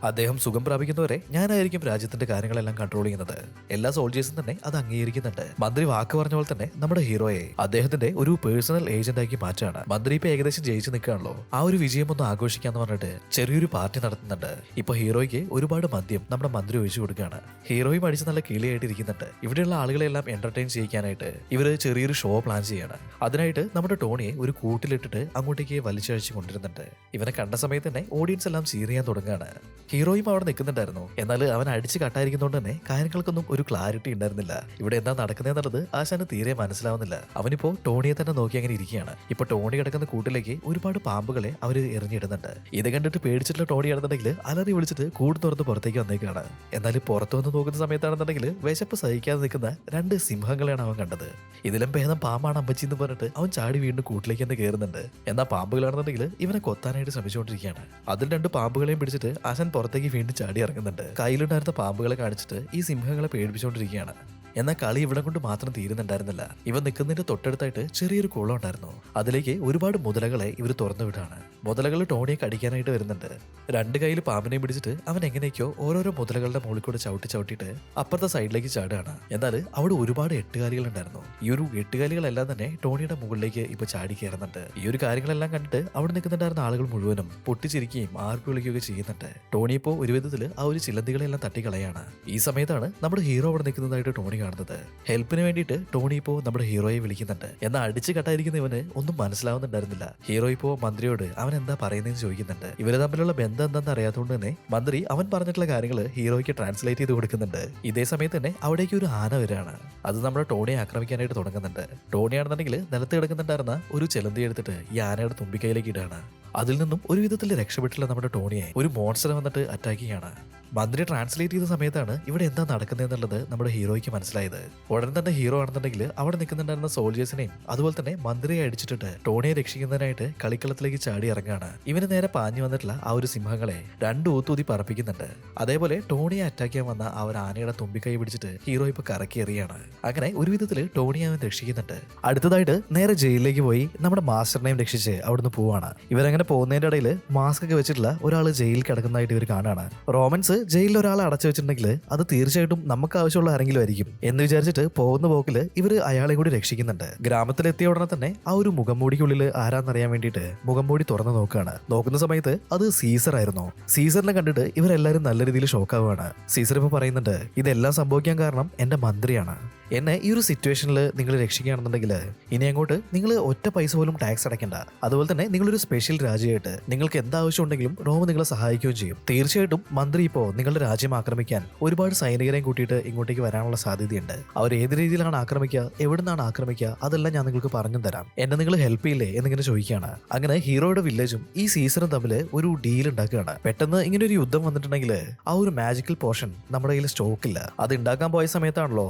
അദ്ദേഹം സുഖം പ്രാപിക്കുന്നവരെ ഞാനായിരിക്കും രാജ്യത്തിന്റെ കാര്യങ്ങളെല്ലാം കൺട്രോൾ ചെയ്യുന്നത്. എല്ലാ സോൾജേഴ്സും തന്നെ അത് അംഗീകരിക്കുന്നുണ്ട്. മന്ത്രി വാക്ക് പറഞ്ഞ പോലെ തന്നെ നമ്മുടെ ഹീറോയെ അദ്ദേഹത്തിന്റെ ഒരു പേഴ്സണൽ ഏജന്റ് ആക്കി മാറ്റാണ്. മന്ത്രി ഇപ്പൊ ഏകദേശം ജയിച്ചു നിൽക്കുകയാണല്ലോ. ആ ഒരു വിജയം ഒന്ന് ആഘോഷിക്കാന്ന് പറഞ്ഞിട്ട് ചെറിയൊരു പാർട്ടി നടത്തുന്നുണ്ട്. ഇപ്പൊ ഹീറോയ്ക്ക് ഒരുപാട് മദ്യം നമ്മുടെ മന്ത്രി ഒഴിച്ചു കൊടുക്കുകയാണ്. ഹീറോയും അടിച്ച് നല്ല കിളിയായിട്ട് ഇരിക്കുന്നുണ്ട്. ഇവിടെയുള്ള ആളുകളെല്ലാം എന്റർടൈൻ ചെയ്യിക്കാനായിട്ട് ഇവര് ചെറിയൊരു ഷോ പ്ലാൻ ചെയ്യാണ്. അതിനായിട്ട് നമ്മുടെ ടോണിയെ ഒരു കൂട്ടിലിട്ടിട്ട് അങ്ങോട്ടേക്ക് വലിച്ചഴിച്ച് കൊണ്ടിരുന്നുണ്ട്. ഇവനെ കണ്ട സമയത്ത് തന്നെ ഓഡിയൻസ് എല്ലാം ചീറിയാൻ തുടങ്ങുകയാണ്. ഹീറോയും അവിടെ നിൽക്കുന്നുണ്ടായിരുന്നു. എന്നാൽ അവൻ അടിച്ച് കട്ടായിരിക്കുന്നതുകൊണ്ട് തന്നെ കാര്യങ്ങൾക്കൊന്നും ഒരു ക്ലാരിറ്റി ഉണ്ടായിരുന്നില്ല. ഇവിടെ എന്താ നടക്കുന്നതെന്നുള്ളത് ആശാന് തീരെ മനസ്സിലാവുന്നില്ല. അവനിപ്പോ ടോണിയെ തന്നെ നോക്കി അങ്ങനെ ഇരിക്കുകയാണ്. ഇപ്പൊ ടോണി കിടക്കുന്ന കൂട്ടിലേക്ക് ഒരുപാട് പാമ്പുകളെ അവര് എറിഞ്ഞിടുന്നുണ്ട്. ഇത് കണ്ടിട്ട് പേടിച്ചിട്ടുള്ള ടോണി ആണെന്നുണ്ടെങ്കിൽ അലറി വിളിച്ചിട്ട് കൂട് തുറന്ന് പുറത്തേക്ക് വന്നേക്കാണ്. എന്നാൽ പുറത്തു വന്ന് നോക്കുന്ന സമയത്താണെന്നുണ്ടെങ്കിൽ വിശപ്പ് സഹിക്കാതെ നിൽക്കുന്ന 2 സിംഹങ്ങളെയാണ് അവൻ കണ്ടത്. ഇതിലും ഭേദം പാമ്പാണ് അമ്പച്ചി എന്ന് പറഞ്ഞിട്ട് അവൻ ചാടി വീണ്ടും കൂട്ടിലേക്ക് തന്നെ കയറുന്നുണ്ട്. എന്നാൽ പാമ്പുകളാണെന്നുണ്ടെങ്കിൽ ഇവനെ കൊത്താനായിട്ട് ശ്രമിച്ചുകൊണ്ടിരിക്കുകയാണ്. അതിൽ 2 പാമ്പുകളെയും പിടിച്ചിട്ട് ആശാൻ പുറത്തേക്ക് വീണ്ടും ചാടി ഇറങ്ങുന്നുണ്ട്. കയ്യിലുണ്ടായിരുന്ന പാമ്പുകളെ കാണിച്ചിട്ട് ഈ സിംഹങ്ങളെ പേടിപ്പിച്ചുകൊണ്ടിരിക്കുകയാണ്. എന്നാൽ കളി ഇവിടെ കൊണ്ട് മാത്രം തീരുന്നുണ്ടായിരുന്നില്ല. ഇവൻ നിൽക്കുന്നതിന്റെ തൊട്ടടുത്തായിട്ട് ചെറിയൊരു കുളം ഉണ്ടായിരുന്നു. അതിലേക്ക് ഒരുപാട് മുതലകളെ ഇവർ തുറന്നു വിടാണ്. മുതലകൾ ടോണിയെ കടിക്കാനായിട്ട് വരുന്നുണ്ട്. രണ്ട് കയ്യിൽ പാമ്പിനെ പിടിച്ചിട്ട് അവൻ എങ്ങനെയൊക്കെയോ ഓരോരോ മുതലകളുടെ മുകളിൽ കൂടെ ചവിട്ടിയിട്ട് അപ്പുറത്തെ സൈഡിലേക്ക് ചാടുകയാണ്. എന്നാൽ അവിടെ ഒരുപാട് എട്ടുകാലികൾ ഉണ്ടായിരുന്നു. ഈ ഒരു എട്ടുകാലികളെല്ലാം തന്നെ ടോണിയുടെ മുകളിലേക്ക് ഇപ്പൊ ചാടി കയറുന്നുണ്ട്. ഈ ഒരു കാര്യങ്ങളെല്ലാം കണ്ടിട്ട് അവിടെ നിൽക്കുന്നുണ്ടായിരുന്ന ആളുകൾ മുഴുവനും പൊട്ടിച്ചിരിക്കുകയും ആർപ്പ് വിളിക്കുകയൊക്കെ ചെയ്യുന്നുണ്ട്. ടോണി ഇപ്പോൾ ഒരു വിധത്തിൽ ആ ഒരു ചിലന്തികളെല്ലാം തട്ടിക്കളയാണ്. ഈ സമയത്താണ് നമ്മുടെ ഹീറോ അവിടെ നിൽക്കുന്നതായിട്ട് ടോണി കാണുന്നത്. ഹെൽപ്പിന് വേണ്ടിയിട്ട് ടോണി ഇപ്പോൾ നമ്മുടെ ഹീറോയെ വിളിക്കുന്നുണ്ട്. എന്നാൽ അടിച്ച് കട്ടായിരിക്കുന്ന ഇവന് ഒന്നും മനസ്സിലാവുന്നുണ്ടായിരുന്നില്ല. ഹീറോ ഇപ്പോൾ മന്ത്രിയോട് അവൻ എന്താ പറയുന്നതെന്ന് ചോദിക്കുന്നുണ്ട്. ഇവര് തമ്മിലുള്ള ബന്ധം എന്താണെന്ന് അറിയാത്തതുകൊണ്ട് തന്നെ മന്ത്രി അവൻ പറഞ്ഞിട്ടുള്ള കാര്യങ്ങൾ ഹീറോയ്ക്ക് ട്രാൻസ്ലേറ്റ് ചെയ്ത് കൊടുക്കുന്നുണ്ട്. ഇതേ സമയത്ത് തന്നെ അവിടേക്ക് ഒരു ആന വരികയാണ്. അത് നമ്മുടെ ടോണിയെ ആക്രമിക്കാനായിട്ട് തുടങ്ങുന്നുണ്ട്. ടോണിയാണെന്നുണ്ടെങ്കിൽ നിലത്ത് കിടക്കുന്നുണ്ടായിരുന്ന ഒരു ചെലന്തി എടുത്തിട്ട് ഈ ആനയുടെ തുമ്പിക്കൈയിലേക്ക് ഇടാണ്. അതിൽ നിന്നും ഒരു വിധത്തിൽ രക്ഷപ്പെട്ടില്ല നമ്മുടെ ടോണിയെ ഒരു മോൺസ്റ്റർ വന്നിട്ട് അറ്റാക്ക് ചെയ്യാണ്. മന്ത്രി ട്രാൻസ്ലേറ്റ് ചെയ്ത സമയത്താണ് ഇവിടെ എന്താ നടക്കുന്നതെന്നുള്ളത് നമ്മുടെ ഹീറോയ്ക്ക് മനസ്സിലായത്. ഉടൻ തന്നെ ഹീറോ ആണെന്നുണ്ടെങ്കിൽ അവിടെ നിൽക്കുന്നുണ്ടായിരുന്ന സോൾജേഴ്സിനെയും അതുപോലെ തന്നെ മന്ത്രിയെ അടിച്ചിട്ട് ടോണിയെ രക്ഷിക്കുന്നതിനായിട്ട് കളിക്കളത്തിലേക്ക് ചാടി ഇറങ്ങാണ്. ഇവന് നേരെ പാഞ്ഞു വന്നിട്ടുള്ള ആ ഒരു സിംഹങ്ങളെ രണ്ട് ഊത്തൂതി പറപ്പിക്കുന്നുണ്ട്. അതേപോലെ ടോണിയെ അറ്റാക്ക് ചെയ്യാൻ വന്ന ആ ഒരു ആനയുടെ തുമ്പിക്കൈ പിടിച്ചിട്ട് ഹീറോ ഇപ്പൊ കറക്കി എറിയാണ്. അങ്ങനെ ഒരു വിധത്തിൽ ടോണിയെ അവൻ രക്ഷിക്കുന്നുണ്ട്. അടുത്തതായിട്ട് നേരെ ജയിലിലേക്ക് പോയി നമ്മുടെ മാസ്റ്ററിനെയും രക്ഷിച്ച് അവിടുന്ന് പോവാണ്. ഇവരങ്ങനെ പോകുന്നതിന്റെ ഇടയിൽ മാസ്ക് ഒക്കെ വെച്ചിട്ടുള്ള ഒരാൾ ജയിലിൽ കിടക്കുന്നതായിട്ട് ഇവർ കാണാണ്. റോമൻസ് ജയിലിൽ ഒരാളെ അടച്ചു വെച്ചിട്ടുണ്ടെങ്കിൽ അത് തീർച്ചയായിട്ടും നമുക്ക് ആവശ്യമുള്ള ആരെങ്കിലും ആയിരിക്കും എന്ന് വിചാരിച്ചിട്ട് പോകുന്ന പോക്കില് ഇവര് അയാളെ കൂടി രക്ഷിക്കുന്നുണ്ട്. ഗ്രാമത്തിലെത്തിയ ഉടനെ തന്നെ ആ ഒരു മുഖംമൂടിക്കുള്ളിൽ ആരാന്നറിയാൻ വേണ്ടിയിട്ട് മുഖംമൂടി തുറന്നു നോക്കുകയാണ്. നോക്കുന്ന സമയത്ത് അത് സീസർ ആയിരുന്നു. സീസറിനെ കണ്ടിട്ട് ഇവരെല്ലാരും നല്ല രീതിയിൽ ഷോക്കാവുകയാണ്. സീസർ ഇപ്പൊ പറയുന്നുണ്ട് ഇതെല്ലാം സംഭവിക്കാൻ കാരണം എന്റെ മന്ത്രിയാണ്. എന്നെ ഈ ഒരു സിറ്റുവേഷനിൽ നിങ്ങൾ രക്ഷിക്കുകയാണെന്നുണ്ടെങ്കിൽ ഇനി അങ്ങോട്ട് നിങ്ങൾ ഒറ്റ പൈസ പോലും ടാക്സ് അടയ്ക്കണ്ട. അതുപോലെ തന്നെ നിങ്ങളൊരു സ്പെഷ്യൽ രാജ്യമായിട്ട് നിങ്ങൾക്ക് എന്താവശ്യം ഉണ്ടെങ്കിലും റോം നിങ്ങളെ സഹായിക്കുകയും ചെയ്യും. തീർച്ചയായിട്ടും മന്ത്രി ഇപ്പോൾ നിങ്ങളുടെ രാജ്യം ആക്രമിക്കാൻ ഒരുപാട് സൈനികരെയും കൂട്ടിയിട്ട് ഇങ്ങോട്ടേക്ക് വരാനുള്ള സാധ്യതയുണ്ട്. അവർ ഏത് രീതിയിലാണ് ആക്രമിക്കുക, എവിടെ നിന്നാണ് ആക്രമിക്കുക, അതെല്ലാം ഞാൻ നിങ്ങൾക്ക് പറഞ്ഞു തരാം. എന്നെ നിങ്ങൾ ഹെൽപ്പ് ചെയ്യില്ലേ എന്നിങ്ങനെ ചോദിക്കുകയാണ്. അങ്ങനെ ഹീറോയുടെ വില്ലേജും ഈ സീസറും തമ്മിൽ ഒരു ഡീൽ ഉണ്ടാക്കുകയാണ്. പെട്ടെന്ന് ഇങ്ങനെ ഒരു യുദ്ധം വന്നിട്ടുണ്ടെങ്കിൽ ആ ഒരു മാജിക്കൽ പോർഷൻ നമ്മുടെ കയ്യിൽ സ്റ്റോക്കില്ല. അത് ഉണ്ടാക്കാൻ പോയ സമയത്താണല്ലോ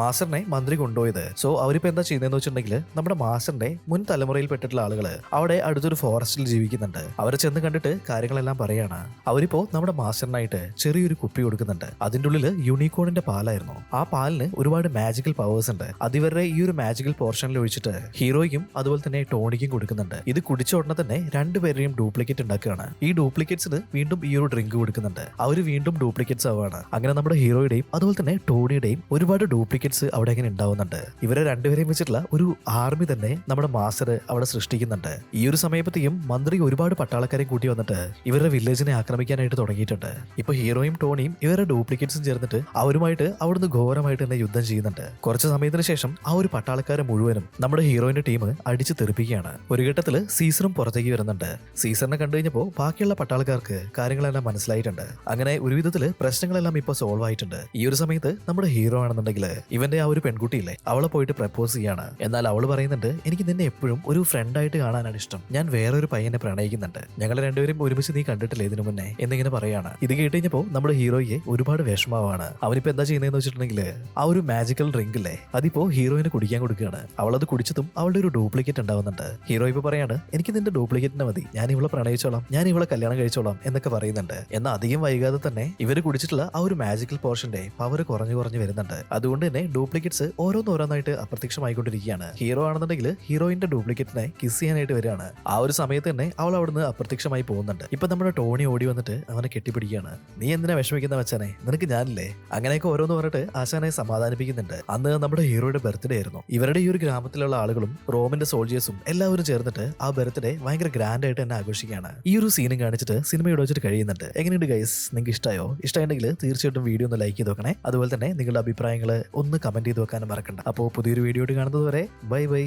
മാസ്റ്ററിനെ മന്ത്രി കൊണ്ടുപോയത്. സോ അവരിപ്പോ എന്താ ചെയ്യുന്നതെന്ന് വെച്ചിട്ടുണ്ടെങ്കിൽ നമ്മുടെ മാസ്റ്ററിന്റെ മുൻ തലമുറയിൽ പെട്ടിട്ടുള്ള ആളുകള് അവിടെ അടുത്തൊരു ഫോറസ്റ്റിൽ ജീവിക്കുന്നുണ്ട്. അവരെ ചെന്ന് കണ്ടിട്ട് കാര്യങ്ങളെല്ലാം പറയാണ്. അവരിപ്പോ നമ്മുടെ മാസ്റ്ററിനായിട്ട് ചെറിയൊരു കുപ്പി കൊടുക്കുന്നുണ്ട്. അതിന്റെ ഉള്ളില് യൂണിക്കോണിന്റെ പാലായിരുന്നു. ആ പാലിന് ഒരുപാട് മാജിക്കൽ പവേഴ്സ് ഉണ്ട്. അതിവരുടെ ഈ ഒരു മാജിക്കൽ പോർഷനിൽ ഒഴിച്ചിട്ട് ഹീറോയ്ക്കും അതുപോലെ തന്നെ ടോണിക്കും കൊടുക്കുന്നുണ്ട്. ഇത് കുടിച്ച ഉടനെ തന്നെ രണ്ടുപേരെയും ഡ്യൂപ്ലിക്കേറ്റ് ഉണ്ടാക്കുകയാണ്. ഈ ഡ്യൂപ്ലിക്കേറ്റ്സിന് വീണ്ടും ഈ ഒരു ഡ്രിങ്ക് കൊടുക്കുന്നുണ്ട്. അവര് വീണ്ടും ഡ്യൂപ്ലിക്കേറ്റ്സ് ആവുകയാണ്. അങ്ങനെ നമ്മുടെ ഹീറോയുടെയും അതുപോലെ തന്നെ ടോണിയുടെയും ഒരുപാട് ഡ്യൂപ്ലിക്കേറ്റ്സ് അവിടെ അങ്ങനെ ഉണ്ടാവുന്നുണ്ട്. ഇവരെ രണ്ടുപേരെയും വെച്ചിട്ടുള്ള ഒരു ആർമി തന്നെ നമ്മുടെ മാസ്റ്റർ അവിടെ സൃഷ്ടിക്കുന്നുണ്ട്. ഈ ഒരു സമയത്തേക്കും മന്ത്രി ഒരുപാട് പട്ടാളക്കാരെ കൂട്ടി വന്നിട്ട് ഇവരുടെ വില്ലേജിനെ ആക്രമിക്കാനായിട്ട് തുടങ്ങിയിട്ടുണ്ട്. ഇപ്പൊ ഹീറോയും ടോണിയും ഇവരുടെ ഡ്യൂപ്ലിക്കേറ്റ്സും ചേർന്നിട്ട് അവരുമായിട്ട് അവിടുന്ന് ഘോരമായിട്ട് തന്നെ യുദ്ധം ചെയ്യുന്നുണ്ട്. കുറച്ച് സമയത്തിന് ശേഷം ആ ഒരു പട്ടാളക്കാരെ മുഴുവനും നമ്മുടെ ഹീറോയിന്റെ ടീം അടിച്ചു തെറിപ്പിക്കുകയാണ്. ഒരു ഘട്ടത്തില് സീസറും പുറത്തേക്ക് വരുന്നുണ്ട്. സീസറിനെ കണ്ടു കഴിഞ്ഞപ്പോൾ ബാക്കിയുള്ള പട്ടാളക്കാർക്ക് കാര്യങ്ങളെല്ലാം മനസ്സിലായിട്ടുണ്ട്. അങ്ങനെ ഒരു വിധത്തില് പ്രശ്നങ്ങളെല്ലാം ഇപ്പൊ സോൾവ് ആയിട്ടുണ്ട്. ഈ ഒരു സമയത്ത് നമ്മുടെ ഹീറോ ആണെന്നുണ്ടെങ്കിൽ ഇവന്റെ ആ ഒരു പെൺകുട്ടിയില്ലേ അവളെ പോയിട്ട് പ്രപ്പോസ് ചെയ്യാണ്. എന്നാൽ അവള് പറയുന്നുണ്ട് എനിക്ക് നിന്നെ എപ്പോഴും ഒരു ഫ്രണ്ട് ആയിട്ട് കാണാനാണ് ഇഷ്ടം. ഞാൻ വേറൊരു പയ്യനെ പ്രണയിക്കുന്നുണ്ട്. ഞങ്ങൾ രണ്ടുപേരും ഒരുമിച്ച് നീ കണ്ടിട്ടില്ലേ ഇതിനു മുന്നേ എന്നിങ്ങനെ പറയാണ്. ഇത് കേട്ട് കഴിഞ്ഞപ്പോ നമ്മുടെ ഹീറോയെ ഒരുപാട് വിഷമമാണ്. അവനിപ്പോ എന്താ ചെയ്യുന്നതെന്ന് വെച്ചിട്ടുണ്ടെങ്കിൽ ആ ഒരു മാജിക്കൽ ഡ്രിങ്ക് ഇല്ലേ അതിപ്പോ ഹീറോയിന് കുടിക്കാൻ കൊടുക്കുകയാണ്. അവളത് കുടിച്ചതും അവളുടെ ഒരു ഡ്യൂപ്ലിക്കേറ്റ് ഉണ്ടാവുന്നുണ്ട്. ഹീറോ ഇപ്പൊ പറയാണ് എനിക്ക് നിന്റെ ഡ്യൂപ്ലിക്കേറ്റിനെ മതി, ഞാൻ ഇവളെ പ്രണയിച്ചോളാം, ഞാൻ ഇവളെ കല്യാണം കഴിച്ചോളാം എന്നൊക്കെ പറയുന്നുണ്ട്. എന്നാൽ അധികം വൈകാതെ തന്നെ ഇവര് കുടിച്ചിട്ടുള്ള ആ ഒരു മാജിക്കൽ പോർഷന്റെ പവർ കുറഞ്ഞു വരുന്നുണ്ട്. അതുകൊണ്ട് തന്നെ ഡ്യൂപ്ലിക്കേറ്റ്സ് ഓരോന്നോരോന്നായിട്ട് അപ്രത്യക്ഷമായിക്കൊണ്ടിരിക്കുകയാണ്. ഹീറോ ആണെന്നുണ്ടെങ്കിൽ ഹീറോയിന്റെ ഡ്യൂപ്ലിക്കേറ്റിനെ കിസ് ചെയ്യാനായിട്ട് വരികയാണ്. ആ ഒരു സമയത്ത് തന്നെ അവൾ അവിടുന്ന് അപ്രത്യക്ഷമായി പോകുന്നുണ്ട്. ഇപ്പൊ നമ്മുടെ ടോണി ഓടി വന്നിട്ട് അവനെ കെട്ടിപ്പിടിക്കുകയാണ്. നീ എന്തിനാ വിഷമിക്കുന്ന വെച്ചാനെ, നിനക്ക് ഞാനില്ലേ, അങ്ങനെയൊക്കെ ഓരോന്ന് പറഞ്ഞിട്ട് ആശാനെ സമാധാനിപ്പിക്കുന്നുണ്ട്. അന്ന് നമ്മുടെ ഹീറോയുടെ ബർത്ത്ഡേ ആയിരുന്നു. ഇവരുടെ ഈ ഒരു ഗ്രാമത്തിലുള്ള ആളുകളും റോമിന്റെ സോൾജേഴ്സും എല്ലാവരും ചേർന്നിട്ട് ആ ബർത്ത്ഡേ ഭയങ്കര ഗ്രാൻഡ് ആയിട്ട് തന്നെ ആഘോഷിക്കുകയാണ്. ഈ ഒരു സീനും കാണിച്ചിട്ട് സിനിമ വെച്ചിട്ട് കഴിയുന്നുണ്ട്. എങ്ങനെയുണ്ട് ഗൈസ്, നിങ്ങൾക്ക് ഇഷ്ടമായോ? ഇഷ്ടമായിട്ടുണ്ടെങ്കിൽ തീർച്ചയായിട്ടും വീഡിയോ ഒന്ന് ലൈക്ക് ചെയ്ത് നോക്കണേ. അതുപോലെ തന്നെ നിങ്ങളുടെ അഭിപ്രായങ്ങൾ ഒന്ന് കമന്റ് ചെയ്ത് വെക്കാനും മറക്കണ്ട. അപ്പോൾ പുതിയൊരു വീഡിയോ കാണുന്നത് വരെ ബൈ ബൈ.